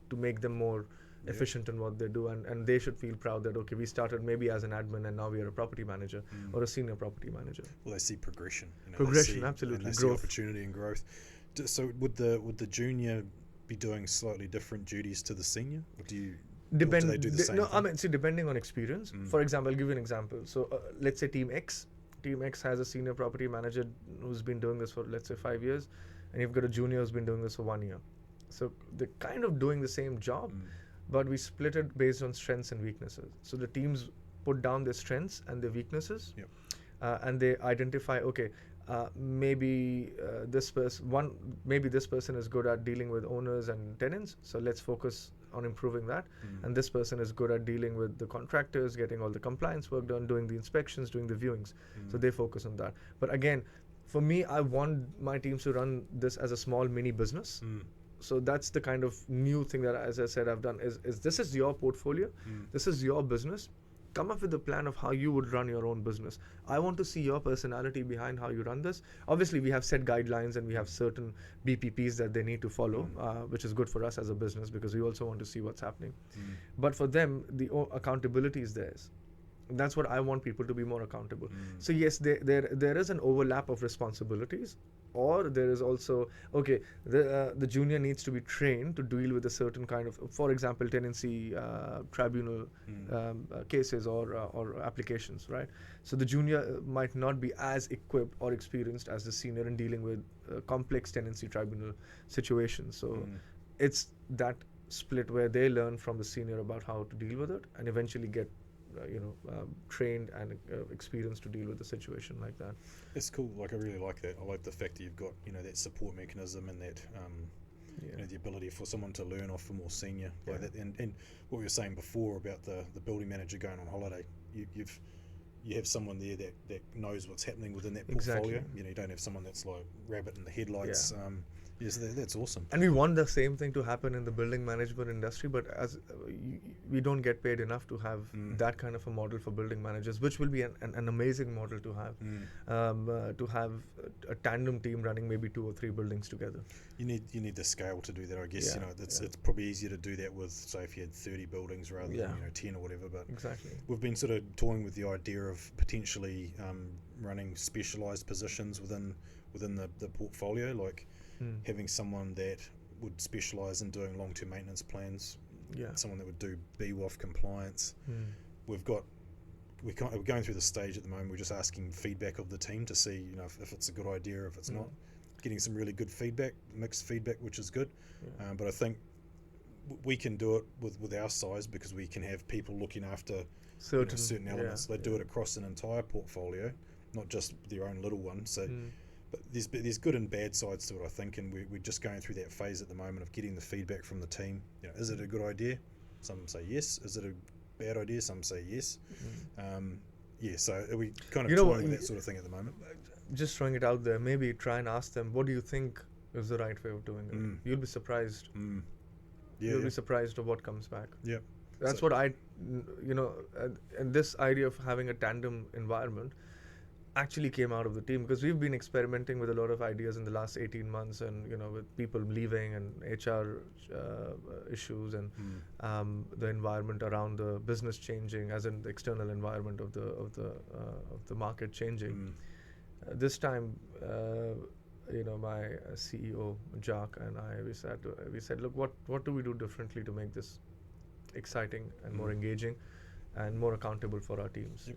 to make them more efficient in what they do, and they should feel proud that, okay, we started maybe as an admin and now we are a property manager or a senior property manager. Well, they see progression. Progression, absolutely. And they see opportunity and growth. So would the junior be doing slightly different duties to the senior, or do they do the same thing? I mean, see, depending on experience. For example, I'll give you an example. So let's say Team X has a senior property manager who's been doing this for, let's say, 5 years, and you've got a junior who's been doing this for 1 year. So they're kind of doing the same job, but we split it based on strengths and weaknesses. So the teams put down their strengths and their weaknesses, and they identify, okay, maybe this person is good at dealing with owners and tenants, so let's focus on improving that. And this person is good at dealing with the contractors, getting all the compliance work done, doing the inspections, doing the viewings. So they focus on that. But again, for me, I want my teams to run this as a small mini business. So that's the kind of new thing that, as I said, I've done is this is your portfolio, this is your business. Come up with a plan of how you would run your own business. I want to see your personality behind how you run this. Obviously, we have set guidelines and we have certain BPPs that they need to follow, which is good for us as a business, because we also want to see what's happening. But for them, the accountability is theirs. That's what I want people to be more accountable. So yes, there is an overlap of responsibilities, Or there is also, okay, the junior needs to be trained to deal with a certain kind of, for example, tenancy tribunal cases or applications, right? So the junior might not be as equipped or experienced as the senior in dealing with complex tenancy tribunal situations. So it's that split where they learn from the senior about how to deal with it and eventually get trained and experienced to deal with a situation like that. It's cool. Like, I really like that. I like the fact that you've got, that support mechanism and that the ability for someone to learn off a more senior like that. And what we were saying before about the building manager going on holiday, you have someone there that knows what's happening within that portfolio. Exactly. You don't have someone that's like rabbit in the headlights. Yes, that's awesome. And we want the same thing to happen in the building management industry, but as we don't get paid enough to have that kind of a model for building managers, which will be an amazing model to have. To have a tandem team running maybe 2 or 3 buildings together. You need the scale to do that, I guess. It's probably easier to do that with, say, if you had 30 buildings rather than 10 or whatever. But exactly, we've been sort of toying with the idea of potentially running specialised positions within the portfolio, like having someone that would specialise in doing long-term maintenance plans, someone that would do BWAF compliance. We're going through the stage at the moment. We're just asking feedback of the team to see, if it's a good idea, if it's not. Getting some really good feedback, mixed feedback, which is good. But I think we can do it with our size because we can have people looking after certain elements. They do it across an entire portfolio, not just their own little one. So. But there's good and bad sides to it, I think, and we're just going through that phase at the moment of getting the feedback from the team. Is it a good idea? Some say yes. Is it a bad idea? Some say yes. So we kind of toying with that sort of thing at the moment. Just throwing it out there, maybe try and ask them, what do you think is the right way of doing it? You'll be surprised. You'll be surprised of what comes back. Yep. That's what and this idea of having a tandem environment actually came out of the team, because we've been experimenting with a lot of ideas in the last 18 months, and with people leaving and HR issues and the environment around the business changing, as in the external environment of the market changing. This time, my CEO Jack and I, we said, look, what do we do differently to make this exciting and more engaging and more accountable for our teams?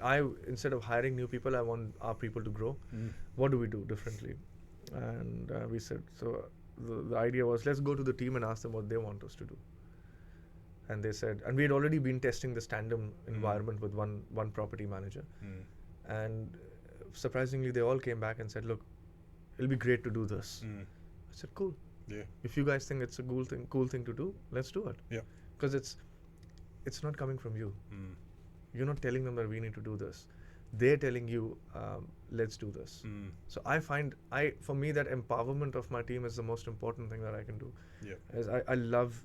I instead of hiring new people, I want our people to grow. What do we do differently? And we said, so the idea was, let's go to the team and ask them what they want us to do. And they said, and we had already been testing this tandem environment with one property manager, and surprisingly they all came back and said, look, it'll be great to do this. I said, cool. If you guys think it's a cool thing to do, let's do it. Because it's not coming from you. You're not telling them that we need to do this. They're telling you, let's do this. So I find, for me, that empowerment of my team is the most important thing that I can do. As I love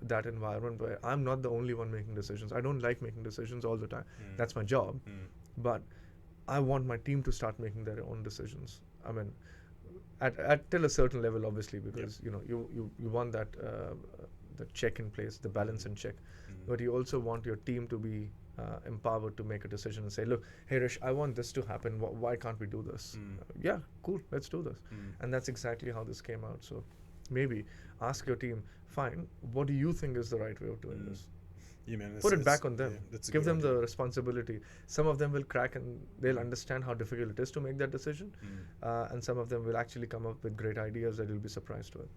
that environment where I'm not the only one making decisions. I don't like making decisions all the time. That's my job. But I want my team to start making their own decisions. I mean, at till a certain level, obviously, because you want that the check in place, the balance in check. But you also want your team to be empowered to make a decision and say, look, hey Rish, I want this to happen. Why can't we do this? Yeah, cool, let's do this. And that's exactly how this came out. So maybe ask your team, fine, what do you think is the right way of doing this? Put it back on them. Give them the responsibility. Some of them will crack and they'll understand how difficult it is to make that decision. And some of them will actually come up with great ideas that you'll be surprised with.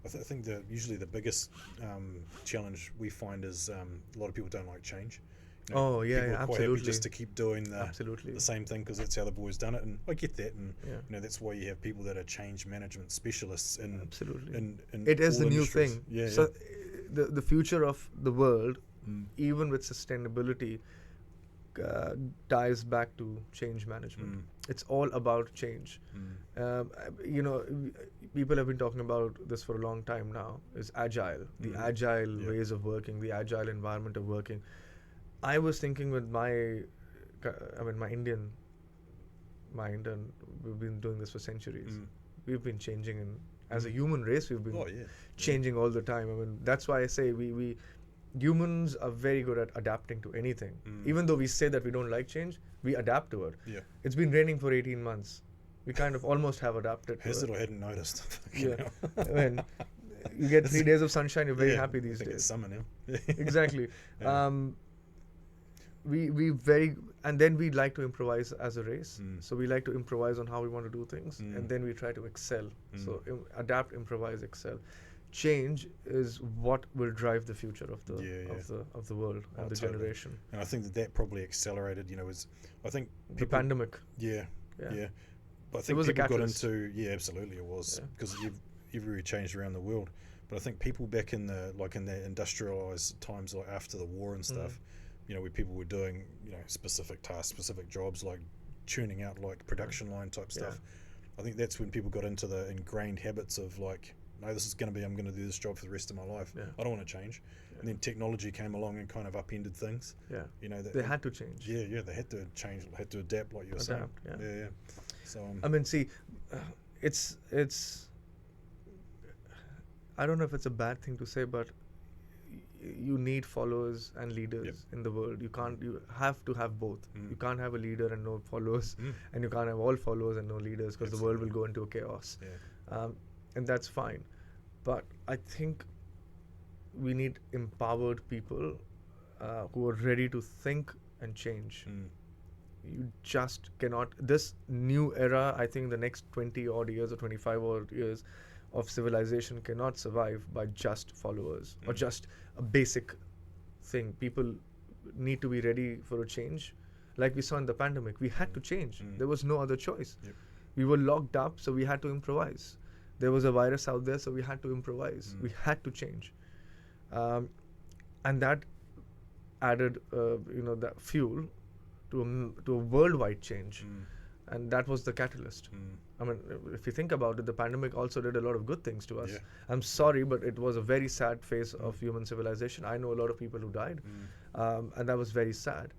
I think that usually the biggest challenge we find is a lot of people don't like change. People are quite absolutely. Happy just to keep doing the same thing because that's how the boys done it, and I get that, and that's why you have people that are change management specialists in it is the new industries. thing. So the future of the world, even with sustainability, ties back to change management. It's all about change. People have been talking about this for a long time now, is agile, the agile ways of working, the agile environment of working. I was thinking with my Indian mind, and we've been doing this for centuries. We've been changing, and as a human race, we've been changing all the time. I mean, that's why I say we humans are very good at adapting to anything. Even though we say that we don't like change, we adapt to it. It's been raining for 18 months. We kind of almost have adapted to Has it. it? I hadn't noticed. Yeah. I mean, you get 3 days of sunshine, you're very happy I these think it's days. summer now. Exactly. Yeah. We very, and then we like to improvise as a race. Mm. So we like to improvise on how we want to do things, Mm. and then we try to excel. So Mm. adapt, improvise, excel. Change is what will drive the future of the Yeah, yeah. of the world and Oh, the totally. generation. And I think that probably accelerated, was, I think The people, pandemic. yeah, Yeah. yeah. But I think was a people got catalyst. into, yeah, absolutely it was, Yeah. because you've really changed around the world. But I think people back in the industrialized times, like after the war and stuff, where people were doing, specific tasks, specific jobs, like churning out like production line type stuff. I think that's when people got into the ingrained habits of like, no, this is going to be, I'm going to do this job for the rest of my life. Yeah. I don't want to change. Yeah. And then technology came along and kind of upended things. Yeah. They had to change. Yeah, they had to change, had to adapt, like you were saying. Yeah. So I mean, see, it's I don't know if it's a bad thing to say, but you need followers and leaders in the world. You have to have both. You can't have a leader and no followers, and you can't have all followers and no leaders, because the world will go into a chaos. And that's fine. But I think we need empowered people who are ready to think and change. You just cannot. This new era, I think the next 20 odd years or 25 odd years of civilization cannot survive by just followers or just a basic thing. People need to be ready for a change. Like we saw in the pandemic, we had to change. There was no other choice. We were locked up, so we had to improvise. There was a virus out there, so we had to improvise. We had to change. And that added, that fuel to a worldwide change. And that was the catalyst. I mean, if you think about it, the pandemic also did a lot of good things to us. I'm sorry, but it was a very sad phase of human civilization. I know a lot of people who died, and that was very sad.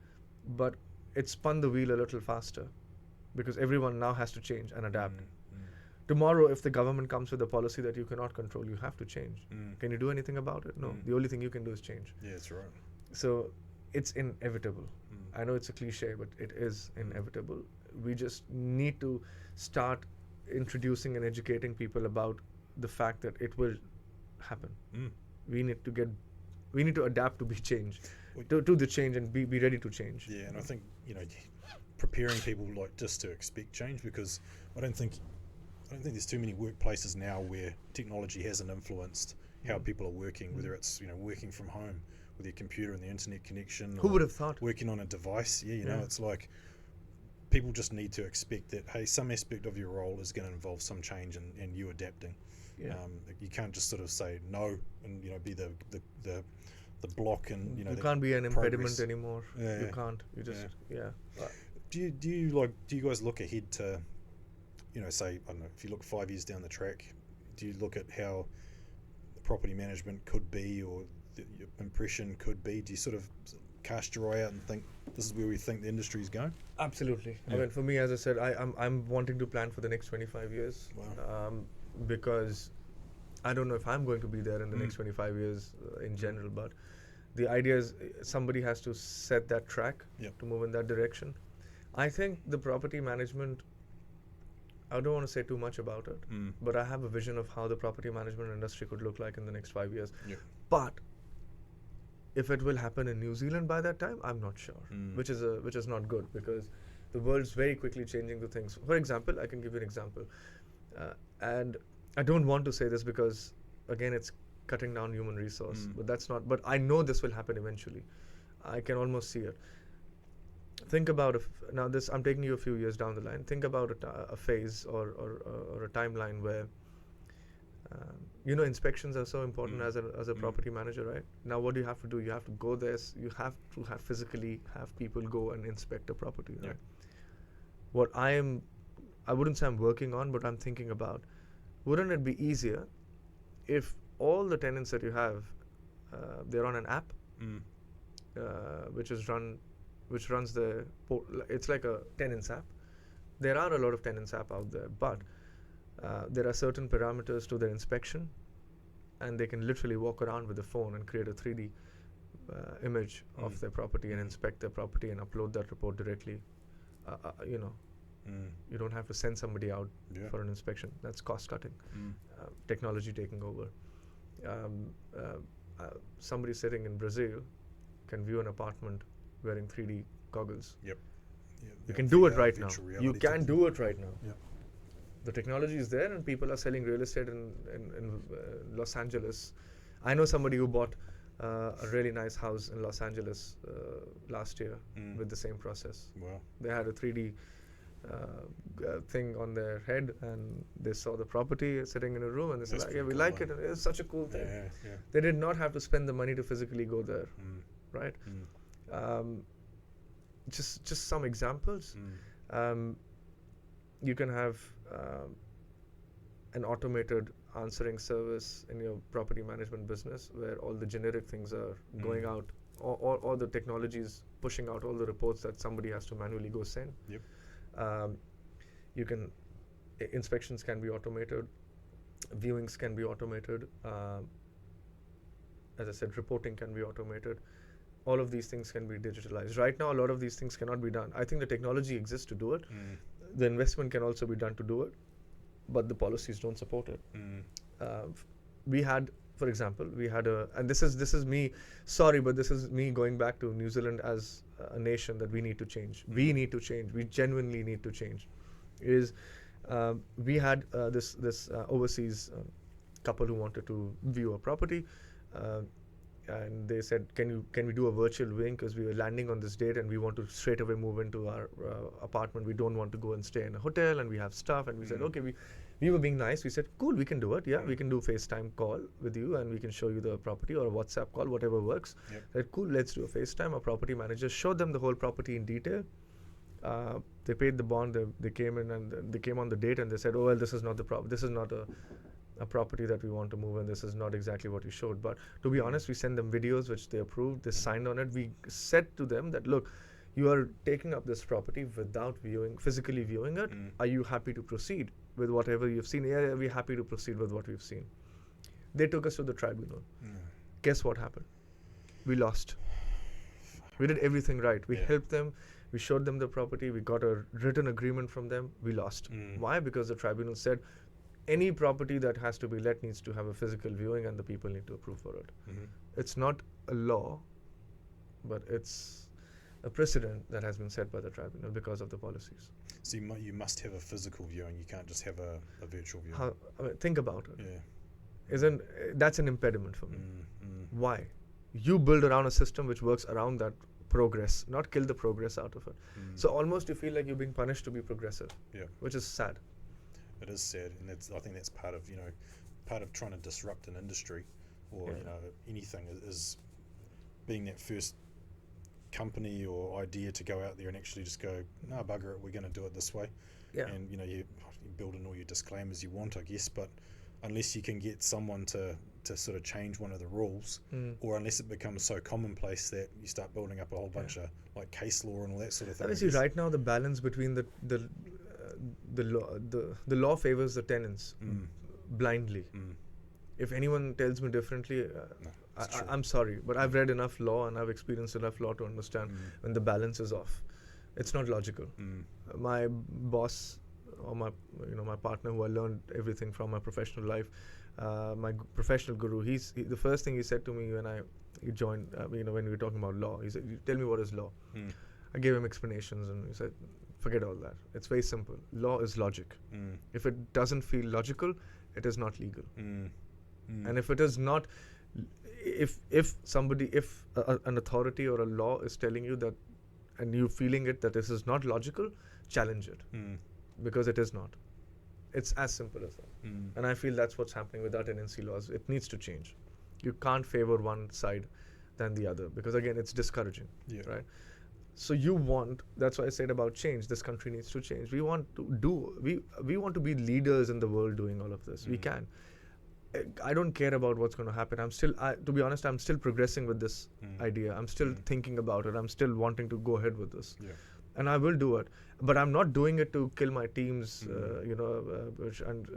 But it spun the wheel a little faster, because everyone now has to change and adapt. Tomorrow, if the government comes with a policy that you cannot control, you have to change. Can you do anything about it? No. The only thing you can do is change. Yeah, that's right. So it's inevitable. I know it's a cliche, but it is inevitable. We just need to start introducing and educating people about the fact that it will happen. We need to adapt to be changed, to the change, and be ready to change. Yeah, and I think preparing people like just to expect change, because I don't think there's too many workplaces now where technology hasn't influenced how people are working, whether it's working from home with your computer and the internet connection. Who would have thought? Working on a device. It's like people just need to expect that, hey, some aspect of your role is going to involve some change and you adapting. You can't just sort of say no and be the block and you can't be an impediment progress anymore. You can't. You just Do you guys look ahead to say, I don't know, if you look 5 years down the track, do you look at how the property management could be, or your impression could be? Do you sort of cast your eye out and think this is where we think the industry is going? Absolutely. I mean, for me, as I said, I'm wanting to plan for the next 25 years. Wow. Because I don't know if I'm going to be there in the next 25 years in general, but the idea is somebody has to set that track to move in that direction. I think the property management, I don't want to say too much about it, but I have a vision of how the property management industry could look like in the next 5 years. But if it will happen in New Zealand by that time, I'm not sure, which is not good, because the world's very quickly changing the things. For example, I can give you an example, and I don't want to say this because, again, it's cutting down human resource, but that's not. But I know this will happen eventually. I can almost see it. Think about now this. I'm taking you a few years down the line. Think about a phase or a timeline where inspections are so important as a property manager, right? Now, what do you have to do? You have to go there. You have to physically have people go and inspect a property, right? What I wouldn't say I'm working on, but I'm thinking about, wouldn't it be easier if all the tenants that you have, they're on an app, which runs the it's like a tenants app. There are a lot of tenants app out there, but there are certain parameters to their inspection, and they can literally walk around with a phone and create a 3D image of their property and inspect their property and upload that report directly, You don't have to send somebody out Yeah. for an inspection. That's cost cutting. Mm. Technology taking over. Somebody sitting in Brazil can view an apartment wearing 3D goggles. Yep. You can do it VR, right now. virtual You reality can type do it right now. Yep. The technology is there, and people are selling real estate in Los Angeles. I know somebody who bought a really nice house in Los Angeles last year with the same process. Wow. They had a 3D thing on their head, and they saw the property sitting in a room, and they said, That's "Yeah, we pretty like cool, it. And it's such a cool thing." Yeah, yeah. They did not have to spend the money to physically go there, right? Just some examples. You can have an automated answering service in your property management business where all the generic things are going out, or the technology is pushing out all the reports that somebody has to manually go send. Yep. You can inspections can be automated, viewings can be automated. As I said, reporting can be automated. All of these things can be digitalized. Right now, a lot of these things cannot be done. I think the technology exists to do it. The investment can also be done to do it, but the policies don't support it. We had, for example, and this is me, sorry, but this is me going back to New Zealand as a nation that we need to change. We need to change. We genuinely need to change. We had this overseas couple who wanted to view a property. And they said, can we do a virtual viewing, because we were landing on this date and we want to straight away move into our apartment. We don't want to go and stay in a hotel, and we have stuff. And we said, okay, we were being nice. We said, cool, we can do it. Yeah, we can do FaceTime call with you, and we can show you the property, or a WhatsApp call, whatever works. Said, cool, let's do a FaceTime. Our property manager showed them the whole property in detail. They paid the bond. They came in, and they came on the date, and they said, oh, well, this is not the problem. This is not a property that we want to move, and this is not exactly what you showed. But to be honest, we sent them videos which they approved. They signed on it. We said to them that, look, you are taking up this property without physically viewing it. Are you happy to proceed with whatever you've seen? Yeah, we're happy to proceed with what we've seen. They took us to the tribunal. Guess what happened? We lost. We did everything right. We helped them. We showed them the property. We got a written agreement from them. We lost. Why? Because the tribunal said, any property that has to be let needs to have a physical viewing, and the people need to approve for it. It's not a law, but it's a precedent that has been set by the tribunal because of the policies. So you must have a physical viewing. You can't just have a virtual viewing. Think about it. Yeah. That's an impediment for me. Why? You build around a system which works around that progress, not kill the progress out of it. So almost you feel like you're being punished to be progressive, which is sad. It is sad, and I think that's part of trying to disrupt an industry, or anything, is being that first company or idea to go out there and actually just go, no, bugger it, we're going to do it this way. And you build in all your disclaimers you want, I guess, but unless you can get someone to sort of change one of the rules, or unless it becomes so commonplace that you start building up a whole bunch of like case law and all that sort of thing. Obviously, right now the balance between the law favors the tenants blindly. If anyone tells me differently, I'm sorry, but I've read enough law and I've experienced enough law to understand when the balance is off. It's not logical. My boss, or my partner, who I learned everything from my professional life, my professional guru, the first thing he said to me when he joined, when we were talking about law, he said, tell me what is law. I gave him explanations, and he said, forget all that. It's very simple. Law is logic. If it doesn't feel logical, it is not legal. And if it is not, if an authority or a law is telling you that, and you feeling it that this is not logical, challenge it, because it is not. It's as simple as that. And I feel that's what's happening with our tenancy laws. It needs to change. You can't favor one side than the other, because again, it's discouraging, right? So that's why I said about change. This country needs to change. We want to be leaders in the world doing all of this. We can. I don't care about what's going to happen. To be honest, I'm still progressing with this idea. I'm still thinking about it. I'm still wanting to go ahead with this. And I will do it. But I'm not doing it to kill my teams, and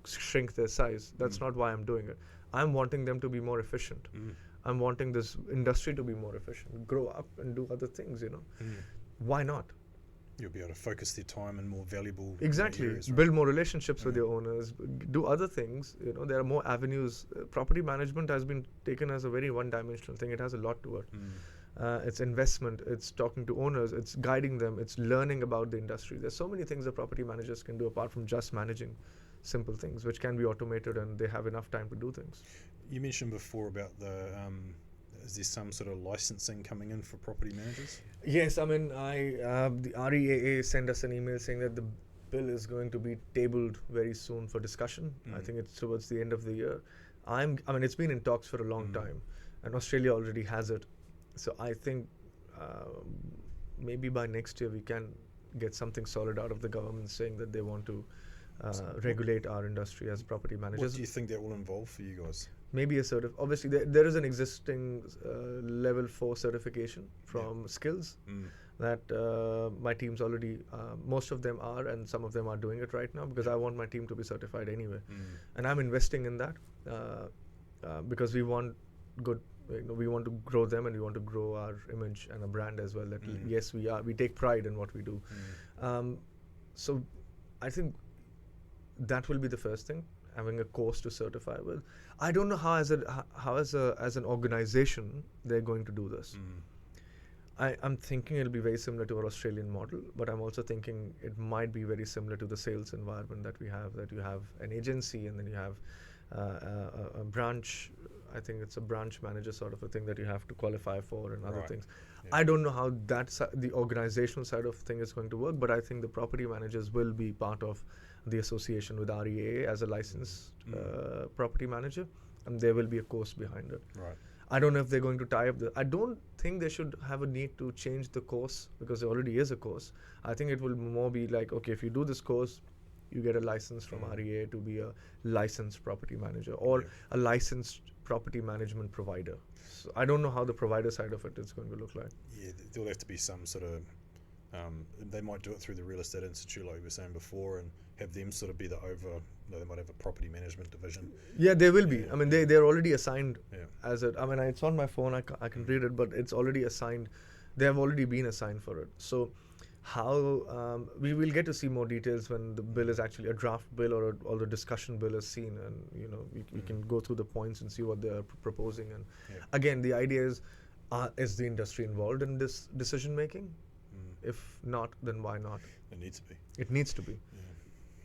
shrink their size. That's not why I'm doing it. I'm wanting them to be more efficient. I'm wanting this industry to be more efficient, grow up and do other things, Why not? You'll be able to focus their time in more valuable Exactly. areas, right? Build more relationships with Yeah. your owners. Do other things. There are more avenues. Property management has been taken as a very one-dimensional thing. It has a lot to it. It's investment. It's talking to owners. It's guiding them. It's learning about the industry. There's so many things that property managers can do apart from just managing simple things, which can be automated, and they have enough time to do things. You mentioned before about is there some sort of licensing coming in for property managers? Yes, I mean, the REAA sent us an email saying that the bill is going to be tabled very soon for discussion. I think it's towards the end of the year. I mean, it's been in talks for a long time, and Australia already has it. So I think maybe by next year we can get something solid out of the government saying that they want to regulate our industry as property managers. What do you think that will involve for you guys? Maybe obviously there is an existing level 4 certification from skills that my team's already, most of them are, and some of them are doing it right now, because I want my team to be certified anyway. And I'm investing in that because we want good, we want to grow them, and we want to grow our image and a brand as well, that yes, we take pride in what we do. So I think that will be the first thing, having a course to certify with. I don't know how as an organization they're going to do this. I'm thinking it'll be very similar to our Australian model, but I'm also thinking it might be very similar to the sales environment that we have, that you have an agency and then you have a branch. I think it's a branch manager sort of a thing that you have to qualify for, and other things. I don't know how the organizational side of thing is going to work, but I think the property managers will be part of the association with REA as a licensed property manager, and there will be a course behind it. Right. I don't know if they're going to tie up I don't think they should have a need to change the course, because there already is a course. I think it will more be like, okay, if you do this course, you get a license from REA to be a licensed property manager, or a licensed property management provider. So I don't know how the provider side of it is going to look like. Yeah, there'll have to be some sort of, they might do it through the Real Estate Institute, like we were saying before, and have them sort of be the they might have a property management division. Yeah, there will be. I mean, they're already assigned as it. I mean, it's on my phone, I can read it, but it's already assigned. They have already been assigned for it. So how, we will get to see more details when the bill is actually a draft bill, or the discussion bill is seen, and we can go through the points and see what they're proposing. And again, the idea is the industry involved in this decision making? If not, then why not? It needs to be. It needs to be.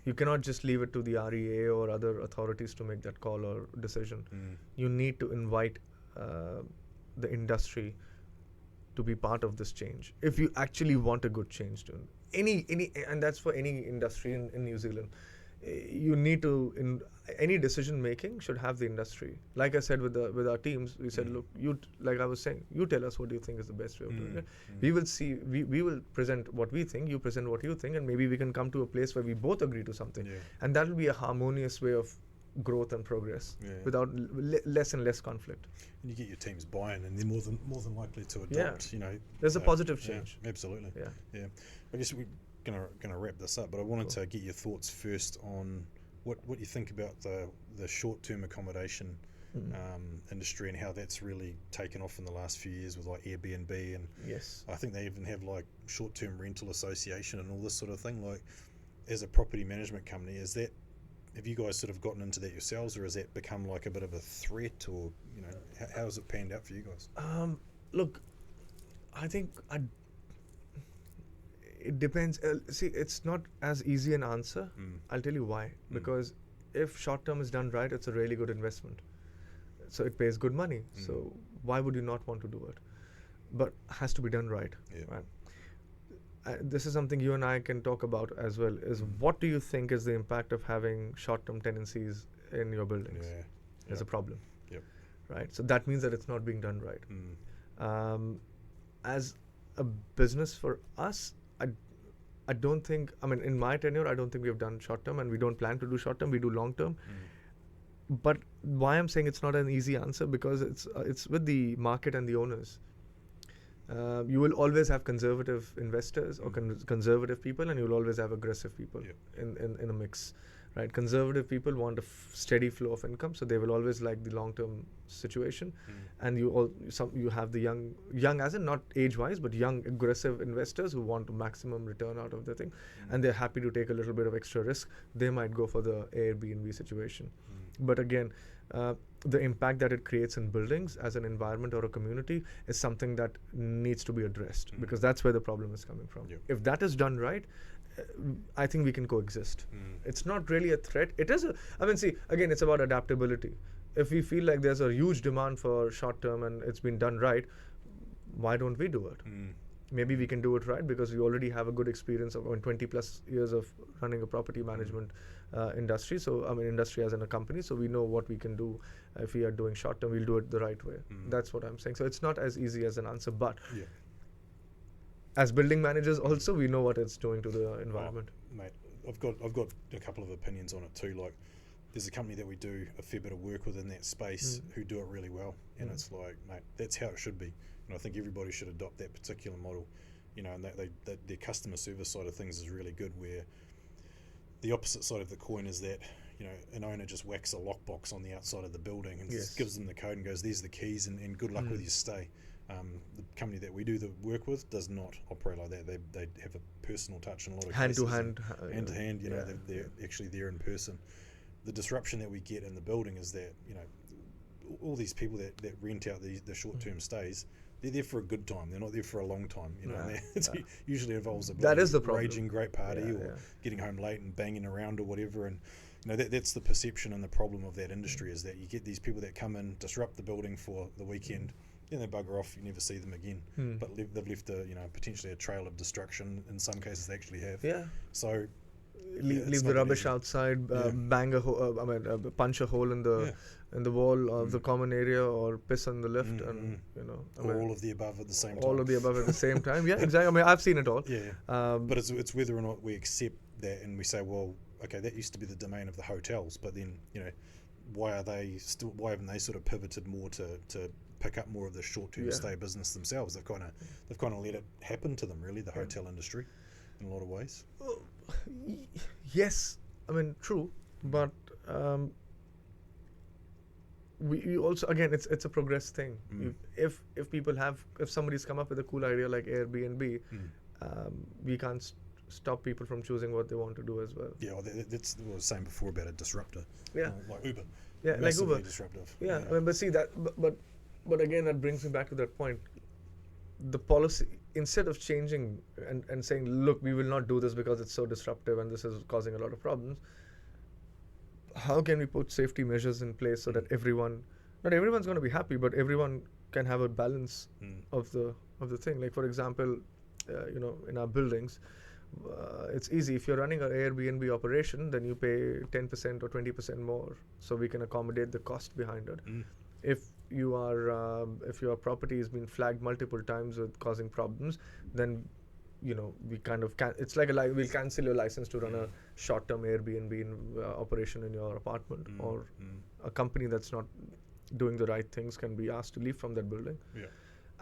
You cannot just leave it to the REA or other authorities to make that call or decision. You need to invite the industry to be part of this change, if you actually want a good change to any, and that's for any industry in New Zealand. You need to, any decision making should have the industry. Like I said with our teams, we said, look, like I was saying, you tell us what do you think is the best way of doing it. We will see, we will present what we think, you present what you think, and maybe we can come to a place where we both agree to something. And that will be a harmonious way of growth and progress without less and less conflict. And you get your team's buy-in, and they're more than likely to adopt. There's a positive change. Absolutely. Yeah. I guess we're gonna wrap this up, but I wanted to get your thoughts first on what you think about the short-term accommodation industry, and how that's really taken off in the last few years with like Airbnb, and I think they even have like short-term rental association and all this sort of thing. Like, as a property management company, have you guys sort of gotten into that yourselves, or has that become like a bit of a threat, or how has it panned out for you guys? Look, I think it depends. See, it's not as easy an answer. I'll tell you why. Because if short term is done right, it's a really good investment. So it pays good money. So why would you not want to do it? But it has to be done right. Right? This is something you and I can talk about as well, is what do you think is the impact of having short-term tenancies in your buildings? Is a problem. Right? So that means that it's not being done right. As a business for us, I don't think, I mean, in my tenure, I don't think we have done short-term, and we don't plan to do short-term, we do long-term. But why I'm saying it's not an easy answer, because it's with the market and the owners. You will always have conservative investors or conservative people, and you will always have aggressive people in a mix. right? Conservative people want a steady flow of income, so they will always like the long-term situation. And you have the young as in not age-wise, but young aggressive investors who want maximum return out of the thing, and they're happy to take a little bit of extra risk. They might go for the Airbnb situation. But again, the impact that it creates in buildings as an environment or a community is something that needs to be addressed, because that's where the problem is coming from. Yep. If that is done right, I think we can coexist. It's not really a threat. It is see, again, it's about adaptability. If we feel like there's a huge demand for short term and it's been done right, why don't we do it? Maybe we can do it right because we already have a good experience of 20 plus years of running a property management industry. So, industry as in a company. So we know what we can do. If we are doing short term, we'll do it the right way. That's what I'm saying. So it's not as easy as an answer, but as building managers also, we know what it's doing to the environment. Mate, I've got a couple of opinions on it too. Like, there's a company that we do a fair bit of work with in that space who do it really well, and it's like, mate, that's how it should be. And I think everybody should adopt that particular model, and their customer service side of things is really good, where the opposite side of the coin is that, an owner just whacks a lockbox on the outside of the building and just gives them the code and goes, there's the keys and good luck with your stay. The company that we do the work with does not operate like that. They have a personal touch in a lot of hand cases. hand to hand, they're actually there in person. The disruption that we get in the building is that, all these people that rent out the short-term stays, they're there for a good time. They're not there for a long time. It usually involves a raging great party or getting home late and banging around or whatever. And that's the perception and the problem of that industry, is that you get these people that come in, disrupt the building for the weekend, then they bugger off. You never see them again. But they've left potentially a trail of destruction. In some cases, they actually have. Yeah. So leave the rubbish outside, bang punch a hole in the wall of the common area, or piss on the lift, and or all of the above at the same time. All of the above at the same time. Yeah, exactly. I've seen it all. But it's whether or not we accept that and we say, well, okay, that used to be the domain of the hotels, but then why haven't they sort of pivoted more to pick up more of the short-term stay business themselves? They've kind of let it happen to them, really, the hotel industry, in a lot of ways. Yes, true, but we also, again, it's a progress thing. If somebody's come up with a cool idea like Airbnb, we can't stop people from choosing what they want to do as well. Yeah, that's what I was saying before about a disruptor. Yeah, like Uber. Yeah, like Uber. Disruptive. Yeah, but see that, but again, that brings me back to that point. The policy, instead of changing and saying, look, we will not do this because it's so disruptive and this is causing a lot of problems, how can we put safety measures in place so that not everyone's going to be happy, but everyone can have a balance of the thing. Like, for example, in our buildings, it's easy. If you're running an Airbnb operation, then you pay 10% or 20% more, so we can accommodate the cost behind it. If your property has been flagged multiple times with causing problems, then we kind of it's like we'll cancel your license to run a short-term Airbnb operation in your apartment, or a company that's not doing the right things can be asked to leave from that building.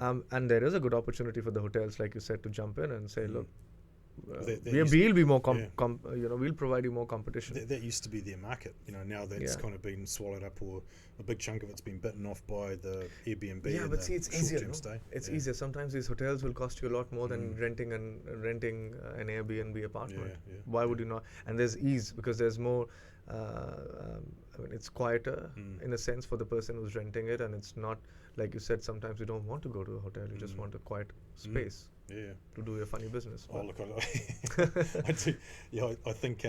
And there is a good opportunity for the hotels, like you said, to jump in and say, look, we'll be more we'll provide you more competition. That used to be their market. Now that's kind of been swallowed up, or a big chunk of it's been bitten off by the Airbnb. Yeah, but see, it's easier. Stay. It's easier. Sometimes these hotels will cost you a lot more than renting an Airbnb apartment. Why would you not? And there's ease because there's more. It's quieter in a sense for the person who's renting it, and it's not like you said. Sometimes you don't want to go to a hotel; you just want a quiet space. To do your funny business. Oh, look, I think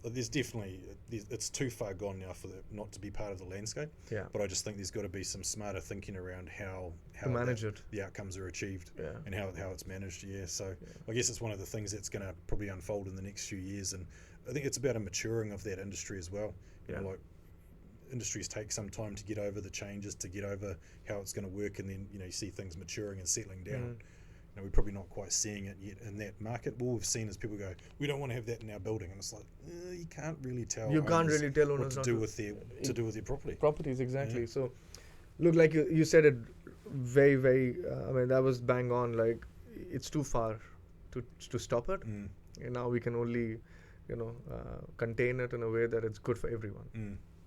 there's definitely it's too far gone now for not to be part of the landscape. But I just think there's got to be some smarter thinking around how to manage it, the outcomes are achieved, and how it's managed. So I guess it's one of the things that's going to probably unfold in the next few years, and I think it's about a maturing of that industry as well. Like, industries take some time to get over the changes, to get over how it's going to work, and then you see things maturing and settling down. We're probably not quite seeing it yet in that market. All we've seen is people go, we don't want to have that in our building, and it's like you can't really tell. You can't really tell owners what to do with their property. Properties, exactly. So, look, like you said it very, very. That was bang on. Like, it's too far to stop it, and now we can only contain it in a way that it's good for everyone.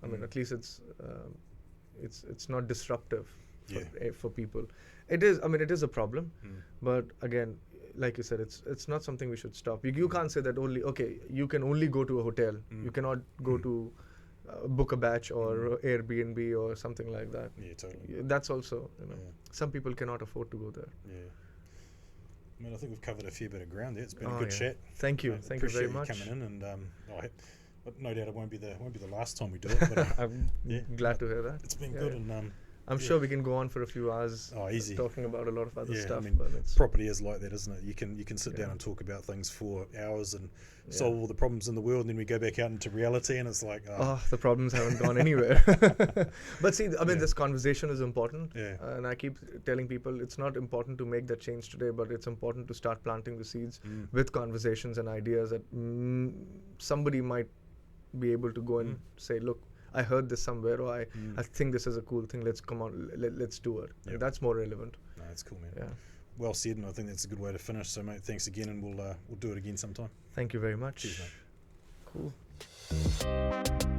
I mean, Mm. at least it's not disruptive for, Yeah. for people. It is. I mean, it is a problem, Mm. but again, like you said, it's not something we should stop. You can't say that only. Okay, you can only go to a hotel. Mm. You cannot go Mm. to book a batch or Mm. Airbnb or something like that. Yeah, totally. That's also, Yeah. some people cannot afford to go there. Yeah. I mean, I think we've covered a fair bit of ground there. It's been Oh, a good yeah. chat. Thank you. Thank you very Appreciate much. coming in, and but no doubt it won't be the last time we do it. But I'm yeah, glad to hear that. it's been Yeah, good, yeah. and I'm yeah. sure we can go on for a few hours Oh, easy. talking about a lot of other Yeah, I stuff. mean, But it's property is like that, isn't it? You can sit down Yeah. and talk about things for hours and Yeah. solve all the problems in the world, and then we go back out into reality, and it's like, the problems haven't gone anywhere. But see, I mean, Yeah. this conversation is important. Yeah. And I keep telling people it's not important to make that change today, but it's important to start planting the seeds Mm. with conversations and ideas that somebody might be able to go and say, look, I heard this somewhere, or I think this is a cool thing. Let's come on, let's do it. Yep. And that's more relevant. No, that's cool, man. Yeah. Well said, and I think that's a good way to finish. So, mate, thanks again, and we'll do it again sometime. Thank you very much. Cheers, mate. Cool.